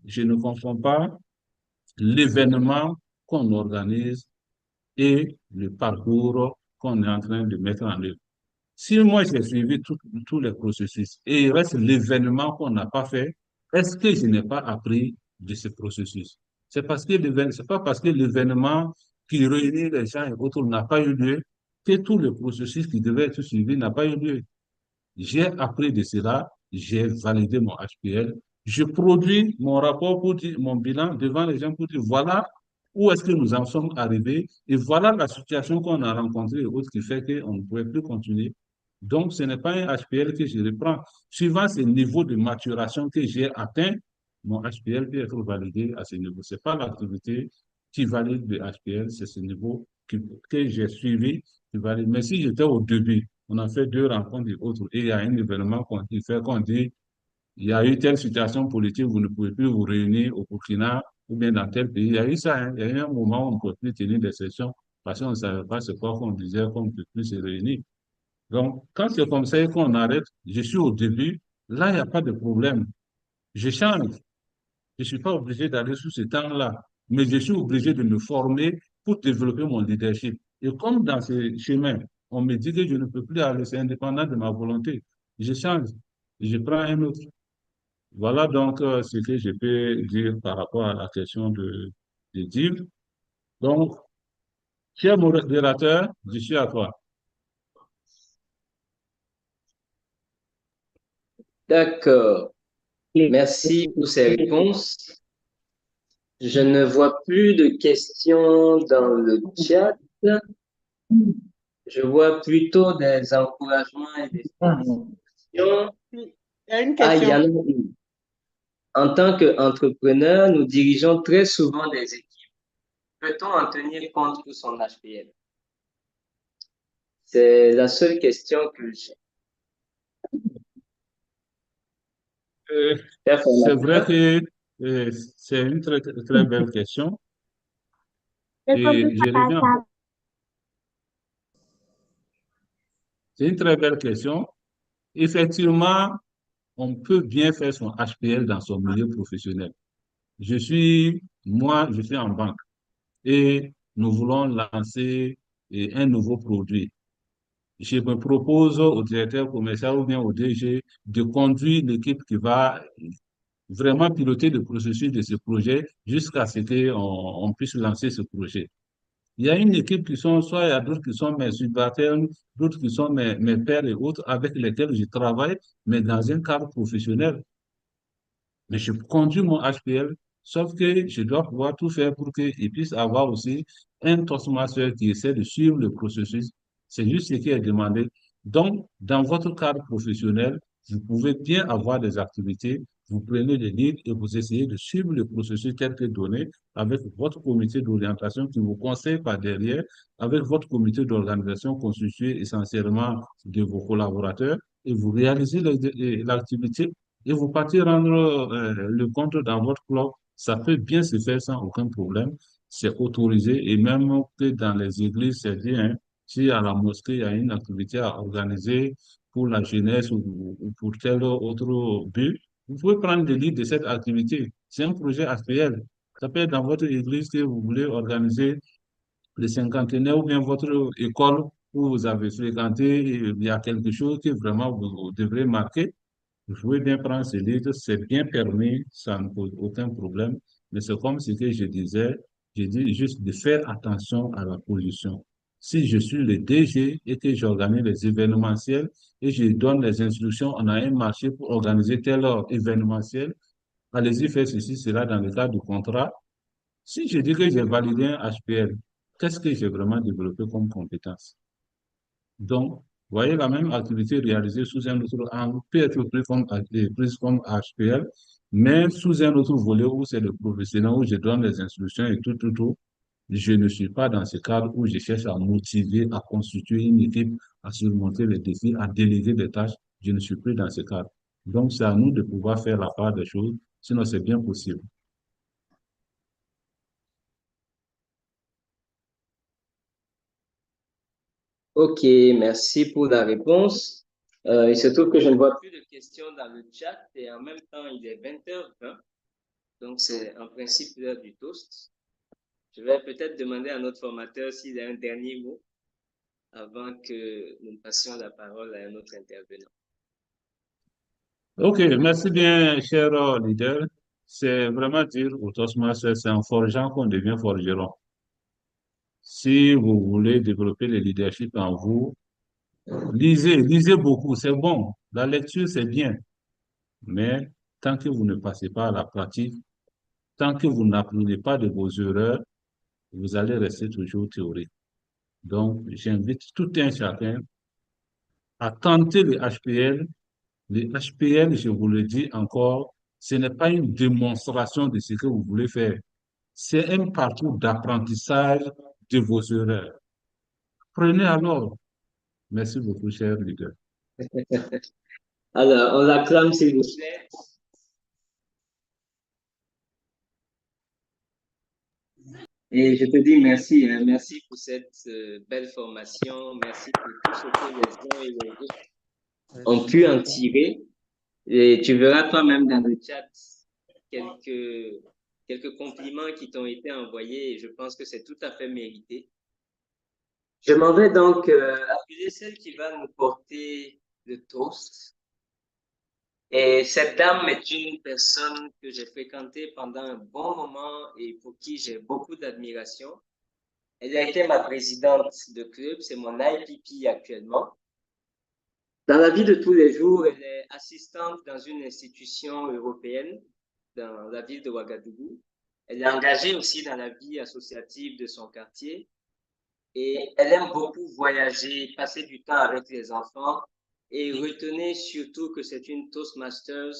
J: je ne confonds pas l'événement qu'on organise et le parcours qu'on est en train de mettre en œuvre. Si moi j'ai suivi tous les processus et il reste l'événement qu'on n'a pas fait, est-ce que je n'ai pas appris de ce processus? C'est pas parce que l'événement qui réunit les gens et autres n'a pas eu lieu que tout le processus qui devait être suivi n'a pas eu lieu. J'ai appris de cela, j'ai validé mon HPL, je produis mon rapport pour dire, mon bilan devant les gens pour dire voilà où est-ce que nous en sommes arrivés et voilà la situation qu'on a rencontrée et autres qui fait qu'on ne pouvait plus continuer. Donc, ce n'est pas un HPL que je reprends. Suivant ce niveau de maturation que j'ai atteint, mon HPL peut être validé à ce niveau. Ce n'est pas l'activité qui valide le HPL, c'est ce niveau que j'ai suivi qui valide. Mais si j'étais au début, on a fait deux rencontres et autres, et il y a un événement qui fait qu'on dit, il y a eu telle situation politique, vous ne pouvez plus vous réunir au Burkina ou bien dans tel pays. Il y a eu ça, hein. Il y a eu un moment où on ne pouvait plus tenir des sessions parce qu'on ne savait pas ce qu'on disait, qu'on ne peut plus se réunir. Donc, quand c'est comme ça et qu'on arrête, je suis au début, là, il n'y a pas de problème. Je change. Je ne suis pas obligé d'aller sous ce temps-là, mais je suis obligé de me former pour développer mon leadership. Et comme dans ce chemin, on me dit que je ne peux plus aller, c'est indépendant de ma volonté. Je change. Je prends un autre. Voilà donc ce que je peux dire par rapport à la question de Div. Donc, cher modérateur, je suis à toi.
B: D'accord. Merci pour ces réponses. Je ne vois plus de questions dans le chat. Je vois plutôt des encouragements et des félicitations.
I: Il y a une
B: Ah, il y en a
I: question.
B: une. En tant qu'entrepreneur, nous dirigeons très souvent des équipes. Peut-on en tenir compte pour son HPL? C'est la seule question que j'ai.
J: C'est vrai que c'est une très, très belle question. Et je reviens. C'est une très belle question. Effectivement, on peut bien faire son HPL dans son milieu professionnel. Moi, je suis en banque et nous voulons lancer un nouveau produit. Je me propose au directeur commercial ou bien au DG de conduire l'équipe qui va vraiment piloter le processus de ce projet jusqu'à ce qu'on puisse lancer ce projet. Il y a une équipe soit il y a d'autres qui sont mes subalternes, d'autres qui sont mes pairs et autres avec lesquels je travaille, mais dans un cadre professionnel. Mais je conduis mon HPL, sauf que je dois pouvoir tout faire pour qu'il puisse avoir aussi un Toastmaster qui essaie de suivre le processus. C'est juste ce qui est demandé. Donc, dans votre cadre professionnel, vous pouvez bien avoir des activités, vous prenez les livres et vous essayez de suivre le processus tel que donné avec votre comité d'orientation qui vous conseille par derrière, avec votre comité d'organisation constitué essentiellement de vos collaborateurs et vous réalisez l'activité et vous partez rendre le compte dans votre blog. Ça peut bien se faire sans aucun problème. C'est autorisé et même que dans les églises, c'est bien. Hein, si à la mosquée, il y a une activité à organiser pour la jeunesse ou pour tel autre but, vous pouvez prendre le lead de cette activité. C'est un projet HPL. Ça peut être dans votre église que vous voulez organiser le cinquantenaire ou bien votre école où vous avez fréquenté, il y a quelque chose que vraiment vous devrez marquer. Vous pouvez bien prendre ce livre, c'est bien permis, ça ne pose aucun problème. Mais c'est comme ce que je dis juste de faire attention à la position. Si je suis le DG et que j'organise les événementiels et je donne les instructions, on a un marché pour organiser tel événementiel, allez-y faire ceci, cela dans le cadre du contrat. Si je dis que j'ai validé un HPL, qu'est-ce que j'ai vraiment développé comme compétence? Donc, vous voyez, la même activité réalisée sous un autre angle peut être prise comme HPL, mais sous un autre volet où c'est le professionnel, où je donne les instructions et tout. Je ne suis pas dans ce cadre où je cherche à motiver, à constituer une équipe, à surmonter les défis, à déléguer des tâches. Je ne suis plus dans ce cadre. Donc, c'est à nous de pouvoir faire la part des choses, sinon c'est bien possible.
B: Ok, merci pour la réponse. Il se trouve que je ne vois plus de questions dans le chat et en même temps, il est 20h20. Donc, c'est en principe l'heure du toast. Je vais peut-être demander à notre formateur s'il a un dernier mot avant que nous passions la parole à un autre intervenant.
J: Ok, merci bien, cher leader. C'est vraiment dire au Toastmaster, c'est en forgeant qu'on devient forgeron. Si vous voulez développer le leadership en vous, lisez beaucoup, c'est bon. La lecture, c'est bien. Mais tant que vous ne passez pas à la pratique, tant que vous n'apprenez pas de vos erreurs, vous allez rester toujours théorique. Donc, j'invite tout un chacun à tenter le HPL. Le HPL, je vous le dis encore, ce n'est pas une démonstration de ce que vous voulez faire. C'est un parcours d'apprentissage de vos erreurs. Prenez alors. Merci beaucoup, cher leader.
B: Alors, on l'acclame, s'il vous plaît. Et je te dis merci, hein, merci pour cette belle formation, merci pour tout ce que les uns et les autres ont pu en tirer. Et tu verras toi-même dans le chat quelques compliments qui t'ont été envoyés et je pense que c'est tout à fait mérité. Je m'en vais donc appeler celle qui va nous porter le toast. Et cette dame est une personne que j'ai fréquentée pendant un bon moment et pour qui j'ai beaucoup d'admiration. Elle a été ma présidente de club, c'est mon IPP actuellement. Dans la vie de tous les jours, elle est assistante dans une institution européenne dans la ville de Ouagadougou. Elle est engagée aussi dans la vie associative de son quartier et elle aime beaucoup voyager, passer du temps avec les enfants et retenez surtout que c'est une Toastmasters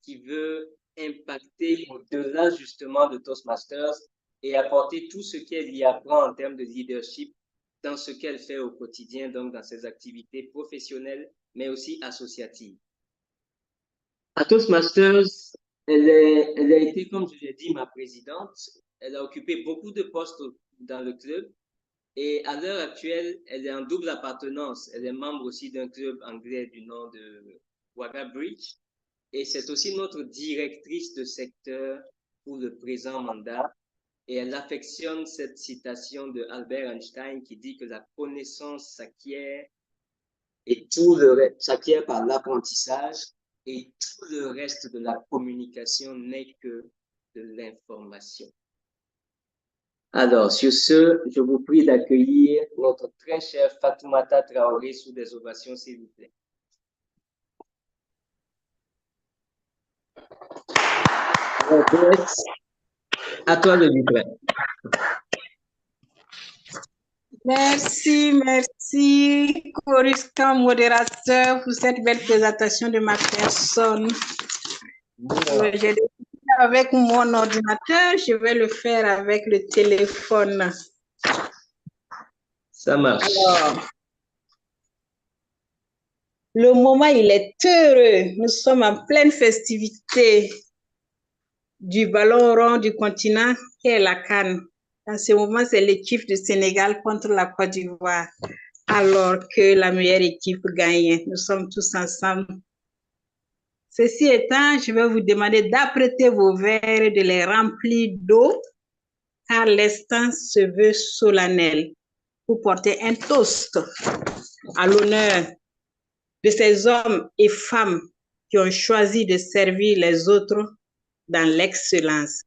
B: qui veut impacter au-delà justement de Toastmasters et apporter tout ce qu'elle y apprend en termes de leadership dans ce qu'elle fait au quotidien, donc dans ses activités professionnelles, mais aussi associatives. À Toastmasters, elle a été, comme je l'ai dit, ma présidente. Elle a occupé beaucoup de postes dans le club. Et à l'heure actuelle, elle est en double appartenance. Elle est membre aussi d'un club anglais du nom de Wagga Bridge. Et c'est aussi notre directrice de secteur pour le présent mandat. Et elle affectionne cette citation de Albert Einstein qui dit que la connaissance s'acquiert et tout le reste s'acquiert par l'apprentissage et tout le reste de la communication n'est que de l'information. Alors, sur ce, je vous prie d'accueillir notre très chère Fatoumata Traoré sous des ovations, s'il vous plaît. À toi le livret.
E: Merci, Coruscant modérateur, pour cette belle présentation de ma personne. J'ai décidé avec mon ordinateur, je vais le faire avec le téléphone.
B: Ça marche.
E: Alors, le moment, il est heureux. Nous sommes en pleine festivité du ballon rond du continent qui est la CAN. En ce moment, c'est l'équipe du Sénégal contre la Côte d'Ivoire, alors que la meilleure équipe gagne. Nous sommes tous ensemble. Ceci étant, je vais vous demander d'apprêter vos verres et de les remplir d'eau, car l'instant se veut solennel pour porter un toast à l'honneur de ces hommes et femmes qui ont choisi de servir les autres dans l'excellence.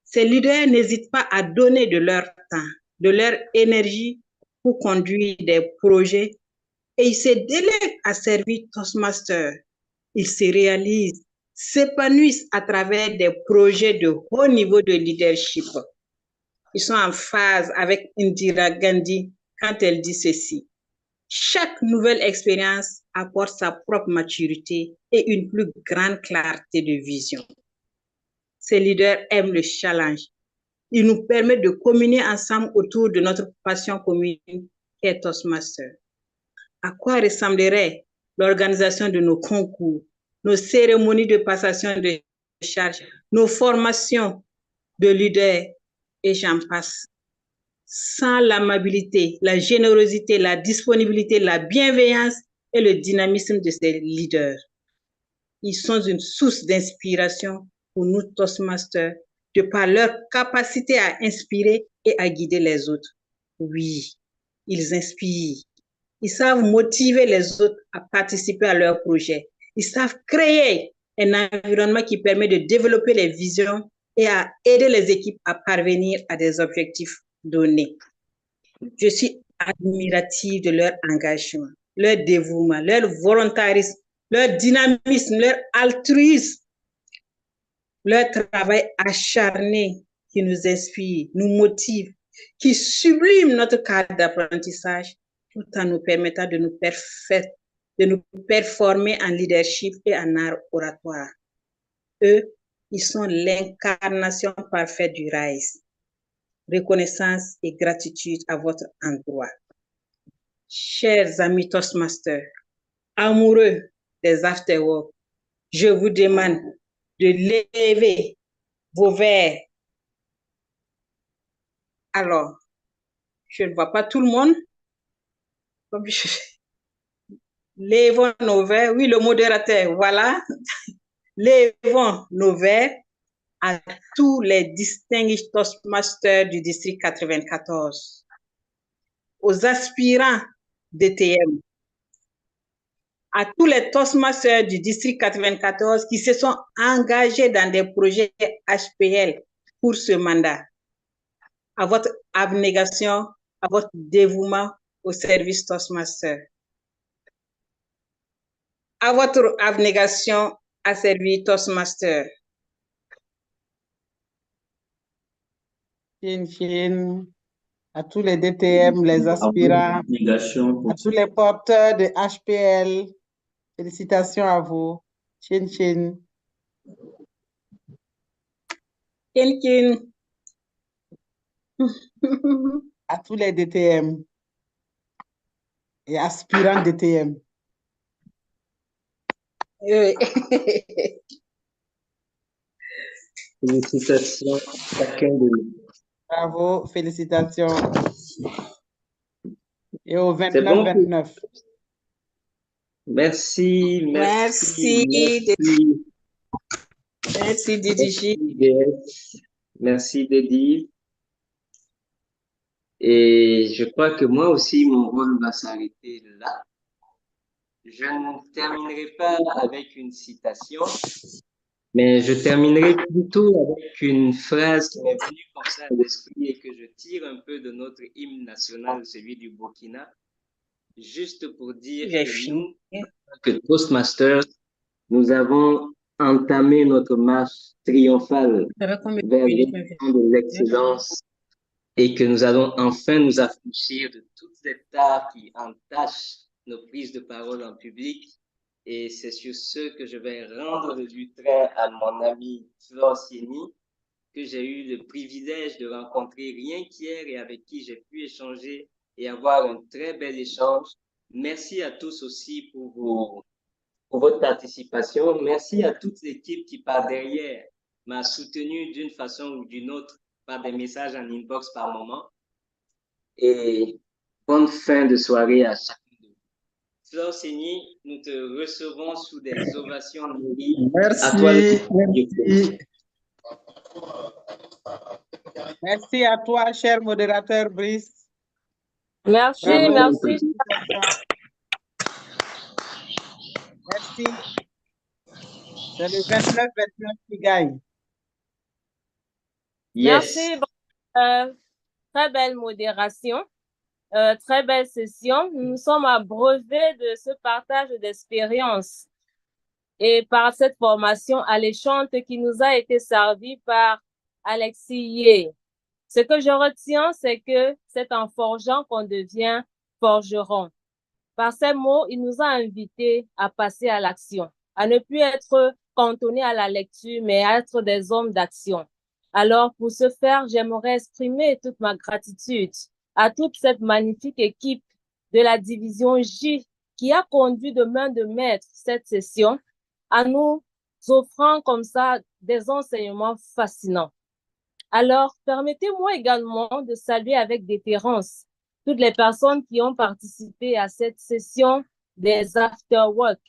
E: Ces leaders n'hésitent pas à donner de leur temps, de leur énergie pour conduire des projets et ils se délèguent à servir Toastmasters. Ils se réalisent, s'épanouissent à travers des projets de haut niveau de leadership. Ils sont en phase avec Indira Gandhi quand elle dit ceci. Chaque nouvelle expérience apporte sa propre maturité et une plus grande clarté de vision. Ces leaders aiment le challenge. Ils nous permettent de communier ensemble autour de notre passion commune qui est Toastmasters. À quoi ressemblerait l'organisation de nos concours, nos cérémonies de passation de charges, nos formations de leaders et j'en passe. Sans l'amabilité, la générosité, la disponibilité, la bienveillance et le dynamisme de ces leaders. Ils sont une source d'inspiration pour nous Toastmasters de par leur capacité à inspirer et à guider les autres. Oui, ils inspirent. Ils savent motiver les autres à participer à leurs projets. Ils savent créer un environnement qui permet de développer les visions et à aider les équipes à parvenir à des objectifs donnés. Je suis admirative de leur engagement, leur dévouement, leur volontarisme, leur dynamisme, leur altruisme, leur travail acharné qui nous inspire, nous motive, qui sublime notre cadre d'apprentissage tout en nous permettant de nous performer en leadership et en art oratoire. Eux, ils sont l'incarnation parfaite du RISE. Reconnaissance et gratitude à votre endroit. Chers amis Toastmasters, amoureux des afterwork, je vous demande de lever vos verres. Alors, je ne vois pas tout le monde. Levons nos verres. Oui, le modérateur, voilà. Levons nos verres à tous les distinguished Toastmasters du district 94, aux aspirants DTM, à tous les Toastmasters du district 94 qui se sont engagés dans des projets HPL pour ce mandat, à votre abnégation, à votre dévouement au service Toastmasters, à votre abnégation à servir Toastmasters.
I: Chin, chin. À tous les DTM, les aspirants, à tous les porteurs de HPL, félicitations à vous. Chin, chin.
E: Chin, chin.
I: À tous les DTM et aspirants DTM.
B: Félicitations à chacun de nous.
I: Bravo, félicitations. Et au 29-29.
B: Merci,
E: merci. Merci, Didi.
B: Merci, Dédi. Et je crois que moi aussi, mon rôle va s'arrêter là. Je ne terminerai pas avec une citation, mais je terminerai plutôt avec une phrase qui m'est venue comme ça à l'esprit et que je tire un peu de notre hymne national, celui du Burkina, juste pour dire que nous, que Toastmasters, nous avons entamé notre marche triomphale vers de l'excellence et que nous allons enfin nous affranchir de toutes les tares qui entachent nos prises de parole en public. Et c'est sur ce que je vais rendre du train à mon ami Florcieni, que j'ai eu le privilège de rencontrer rien qu'hier et avec qui j'ai pu échanger et avoir un très bel échange. Merci à tous aussi pour votre participation. Merci à toute l'équipe qui, par derrière, m'a soutenu d'une façon ou d'une autre par des messages en inbox par moment. Et bonne fin de soirée à chacun de vous. Flore Séni, nous te recevons sous des ovations nourries.
I: Merci.
B: À toi,
I: Merci. Merci à toi, cher modérateur Brice.
H: Merci,
I: Bravo.
H: merci.
I: Merci. C'est le 29-29 qui gagne.
B: Yes.
H: Merci. Très belle modération, très belle session. Nous sommes abreuvés de ce partage d'expérience et par cette formation alléchante qui nous a été servie par Alexis Yé. Ce que je retiens, c'est que c'est en forgeant qu'on devient forgeron. Par ces mots, il nous a invités à passer à l'action, à ne plus être cantonnés à la lecture, mais à être des hommes d'action. Alors, pour ce faire, j'aimerais exprimer toute ma gratitude à toute cette magnifique équipe de la division J qui a conduit de main de maître cette session en nous offrant comme ça des enseignements fascinants. Alors, permettez-moi également de saluer avec déférence toutes les personnes qui ont participé à cette session des after-work.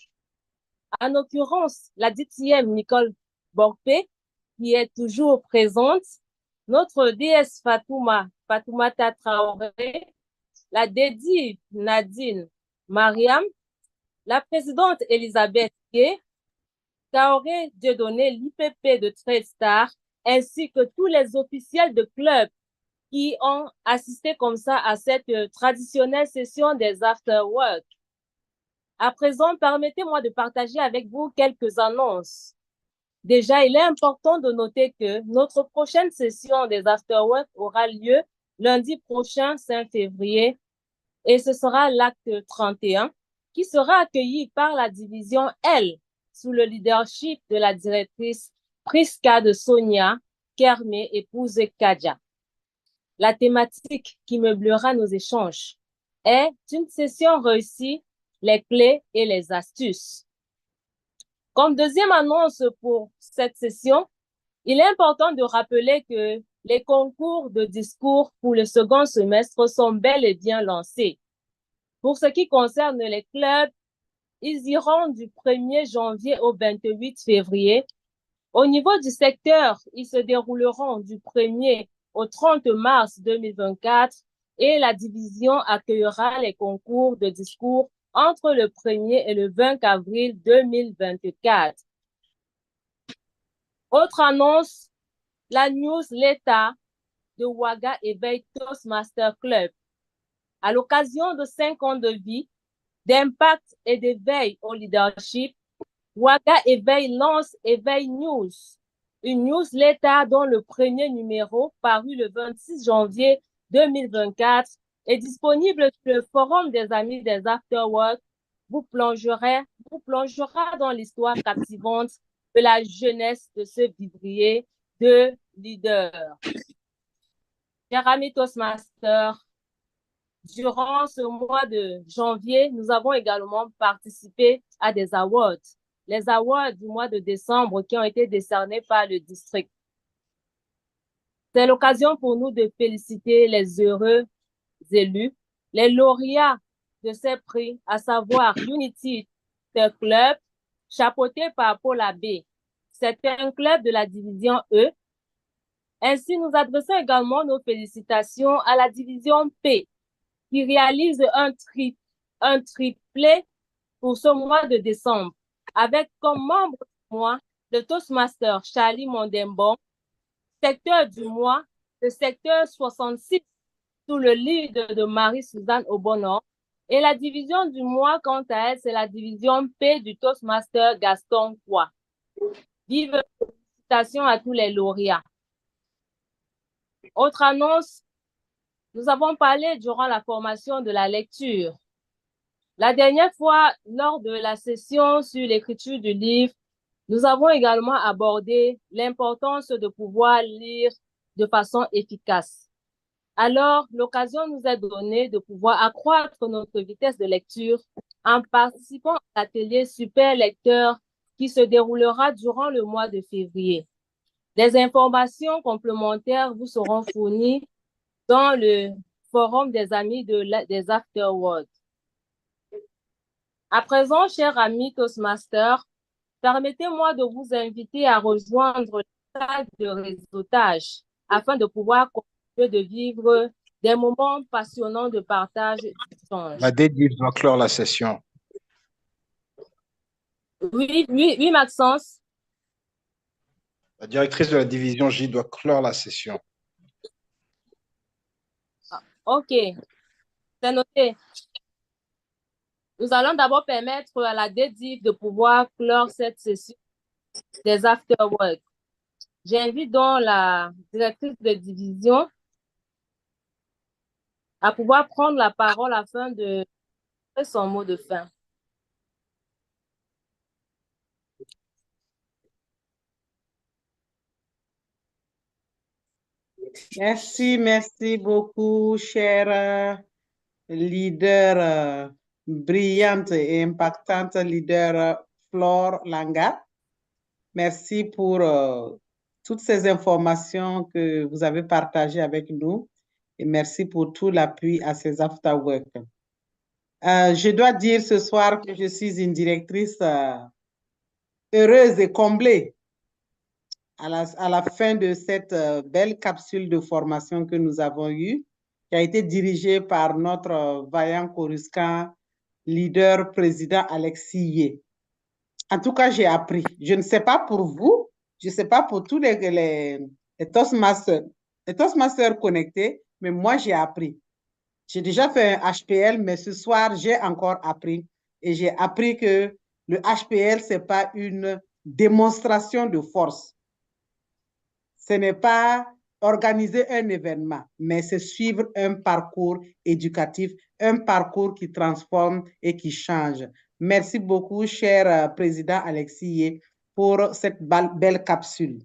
H: En l'occurrence, la DTM Nicole Borpé, qui est toujours présente, notre DS Fatoumata Traoré, la DD Nadine Mariam, la présidente Elisabeth Gay, Traoré Dieudonné, l'IPP de Trade Star, ainsi que tous les officiels de club qui ont assisté comme ça à cette traditionnelle session des after-work. À présent, permettez-moi de partager avec vous quelques annonces. Déjà, il est important de noter que notre prochaine session des after-work aura lieu lundi prochain, 5 février, et ce sera l'acte 31, qui sera accueilli par la division L, sous le leadership de la directrice Priska de Sonia Kermé, épouse Kadja. La thématique qui meublera nos échanges est une session réussie, les clés et les astuces. Comme deuxième annonce pour cette session, il est important de rappeler que les concours de discours pour le second semestre sont bel et bien lancés. Pour ce qui concerne les clubs, ils iront du 1er janvier au 28 février. Au niveau du secteur, ils se dérouleront du 1er au 30 mars 2024 et la division accueillera les concours de discours entre le 1er et le 20 avril 2024. Autre annonce, la newsletter de Ouaga Éveil Toastmaster Club. À l'occasion de 5 ans de vie, d'impact et d'éveil au leadership, Ouaga Éveil lance Éveil News, une newsletter dont le premier numéro, paru le 26 janvier 2024, est disponible sur le forum des amis des Afterwork, vous plongera dans l'histoire captivante de la jeunesse de ce vivrier de leaders. Chers amis Toastmasters, durant ce mois de janvier, nous avons également participé à des awards. Les awards du mois de décembre qui ont été décernés par le district. C'est l'occasion pour nous de féliciter les heureux élus, les lauréats de ces prix, à savoir Unity Club, chapeauté par Paul Abbé. C'est un club de la division E. Ainsi, nous adressons également nos félicitations à la division P, qui réalise un triplé pour ce mois de décembre, avec comme membre du mois le Toastmaster Charlie Mondembon, secteur du mois, le secteur 66, sous le lead de Marie-Suzanne Aubonor, et la division du mois, quant à elle, c'est la division P du Toastmaster Gaston Roy. Vive félicitations à tous les lauréats. Autre annonce, nous avons parlé durant la formation de la lecture. La dernière fois, lors de la session sur l'écriture du livre, nous avons également abordé l'importance de pouvoir lire de façon efficace. Alors, l'occasion nous est donnée de pouvoir accroître notre vitesse de lecture en participant à l'atelier Super Lecteur qui se déroulera durant le mois de février. Des informations complémentaires vous seront fournies dans le forum des amis des Afterwork. À présent, chers amis Toastmasters, permettez-moi de vous inviter à rejoindre la salle de réseautage afin de pouvoir continuer de vivre des moments passionnants de partage et d'échange.
A: La DDIV doit clore la session.
H: Oui, Maxence.
A: La directrice de la division J doit clore la session.
H: OK, c'est noté. Nous allons d'abord permettre à la DDIV de pouvoir clore cette session des after-work. J'invite donc la directrice de division à pouvoir prendre la parole afin de faire son mot de fin.
I: Merci beaucoup, chère leader, brillante et impactante leader Flore Langa. Merci pour toutes ces informations que vous avez partagées avec nous et merci pour tout l'appui à ces after-work. Je dois dire ce soir que je suis une directrice heureuse et comblée à la fin de cette belle capsule de formation que nous avons eue, qui a été dirigée par notre vaillant Coruscant, leader président Alexis Yé. En tout cas, j'ai appris. Je ne sais pas pour vous, je ne sais pas pour tous les Toastmasters connectés, mais moi, j'ai appris. J'ai déjà fait un HPL, mais ce soir, j'ai encore appris. Et j'ai appris que le HPL, ce n'est pas une démonstration de force. Ce n'est pas organiser un événement, mais c'est suivre un parcours éducatif, un parcours qui transforme et qui change. Merci beaucoup, cher président Alexis Yé, pour cette belle capsule.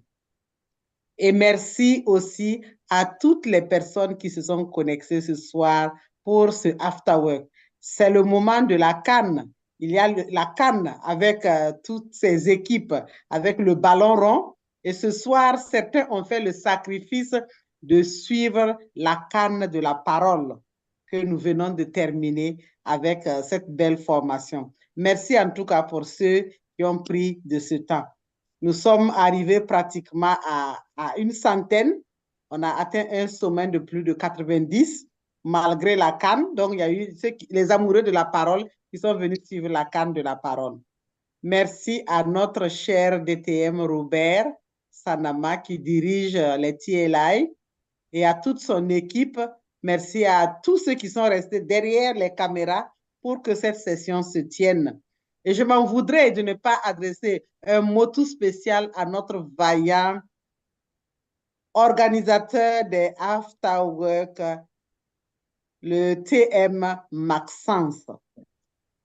I: Et merci aussi à toutes les personnes qui se sont connectées ce soir pour ce afterwork. C'est le moment de la CAN. Il y a la CAN avec toutes ces équipes, avec le ballon rond. Et ce soir, certains ont fait le sacrifice de suivre la CAN de la parole que nous venons de terminer avec cette belle formation. Merci en tout cas pour ceux qui ont pris de ce temps. Nous sommes arrivés pratiquement à une centaine. On a atteint un sommet de plus de 90, malgré la CAN. Donc, il y a eu les amoureux de la parole qui sont venus suivre la CAN de la parole. Merci à notre cher DTM Robert Sanama qui dirige les TLI et à toute son équipe. Merci à tous ceux qui sont restés derrière les caméras pour que cette session se tienne. Et je m'en voudrais de ne pas adresser un mot tout spécial à notre vaillant organisateur des after-work, le TM Maxence.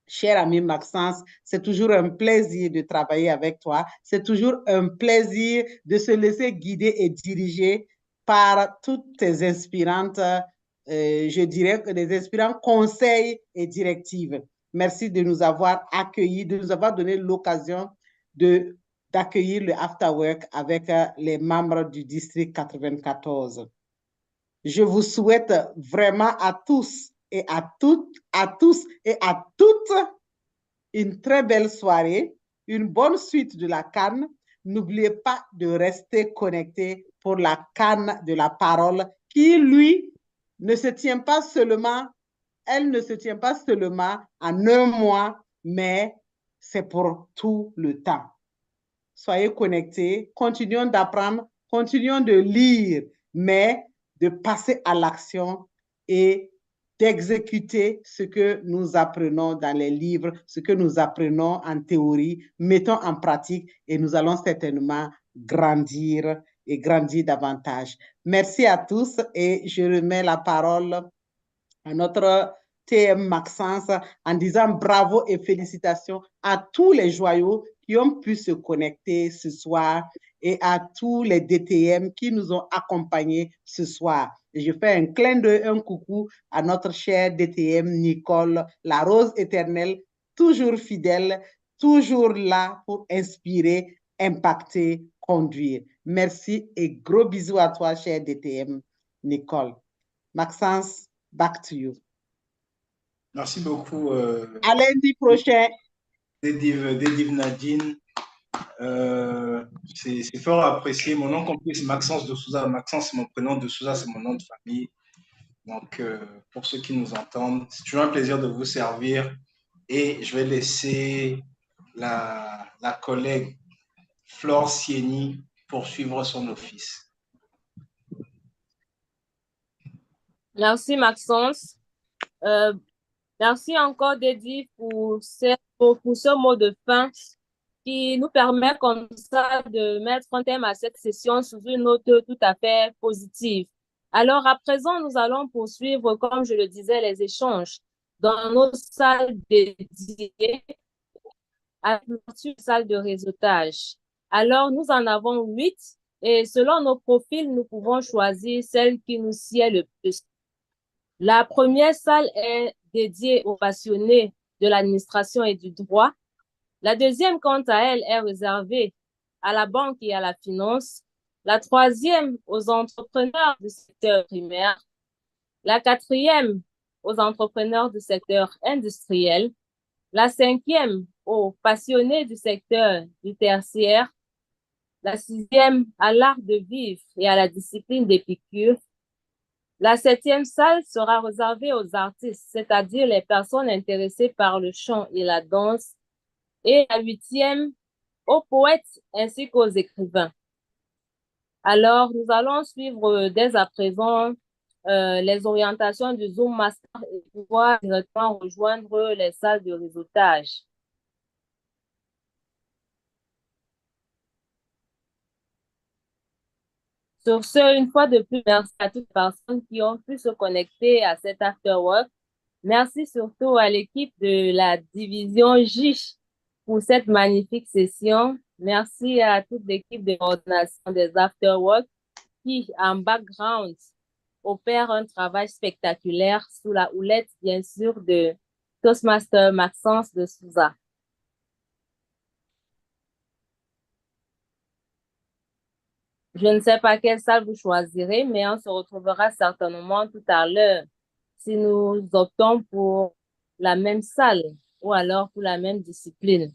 I: Cher ami Maxence, c'est toujours un plaisir de travailler avec toi. C'est toujours un plaisir de se laisser guider et diriger par toutes tes inspirantes, je dirais que des inspirants conseils et directives. Merci de nous avoir accueillis, de nous avoir donné l'occasion d'accueillir le Afterwork avec les membres du district 94. Je vous souhaite vraiment à tous et à toutes, une très belle soirée, une bonne suite de la CAN. N'oubliez pas de rester connecté pour la CAN de la parole qui, lui, ne se tient pas seulement, elle ne se tient pas seulement en un mois, mais c'est pour tout le temps. Soyez connectés, continuons d'apprendre, continuons de lire, mais de passer à l'action et d'exécuter ce que nous apprenons dans les livres, ce que nous apprenons en théorie, mettons en pratique et nous allons certainement grandir et grandir davantage. Merci à tous et je remets la parole à notre TM Maxence en disant bravo et félicitations à tous les joyaux qui ont pu se connecter ce soir et à tous les DTM qui nous ont accompagnés ce soir. Et je fais un clin d'œil, un coucou à notre chère DTM Nicole, la rose éternelle, toujours fidèle, toujours là pour inspirer, impacter, conduire. Merci et gros bisous à toi, chère DTM Nicole. Maxence, back to you.
A: Merci beaucoup,
I: À lundi prochain.
A: Dédive Nadine. C'est fort apprécié. Mon nom complet, c'est Maxence de Souza. Maxence, c'est mon prénom, de Souza, c'est mon nom de famille. Donc, pour ceux qui nous entendent, c'est toujours un plaisir de vous servir. Et je vais laisser la collègue Flore Sieni poursuivre son office.
H: Merci, Maxence. Merci encore, Dédi, pour ce mot de fin qui nous permet comme ça de mettre un thème à cette session sous une note tout à fait positive. Alors, à présent, nous allons poursuivre, comme je le disais, les échanges dans nos salles dédiées à une salle de réseautage. Alors, nous en avons 8 et selon nos profils, nous pouvons choisir celle qui nous sied le plus. La première salle est dédiée aux passionnés de l'administration et du droit. La deuxième, quant à elle, est réservée à la banque et à la finance. La troisième, aux entrepreneurs du secteur primaire. La quatrième, aux entrepreneurs du secteur industriel. La cinquième, aux passionnés du secteur du tertiaire. La sixième, à l'art de vivre et à la discipline d'Épicure. La septième salle sera réservée aux artistes, c'est-à-dire les personnes intéressées par le chant et la danse. Et la huitième, aux poètes ainsi qu'aux écrivains. Alors, nous allons suivre dès à présent les orientations du Zoom Master et pouvoir directement rejoindre les salles de réseautage. Sur ce, une fois de plus, merci à toutes les personnes qui ont pu se connecter à cet afterwork. Merci surtout à l'équipe de la division J pour cette magnifique session. Merci à toute l'équipe de coordination des afterwork qui, en background, opère un travail spectaculaire sous la houlette, bien sûr, de Toastmaster Maxence de Souza. Je ne sais pas quelle salle vous choisirez, mais on se retrouvera certainement tout à l'heure si nous optons pour la même salle ou alors pour la même discipline.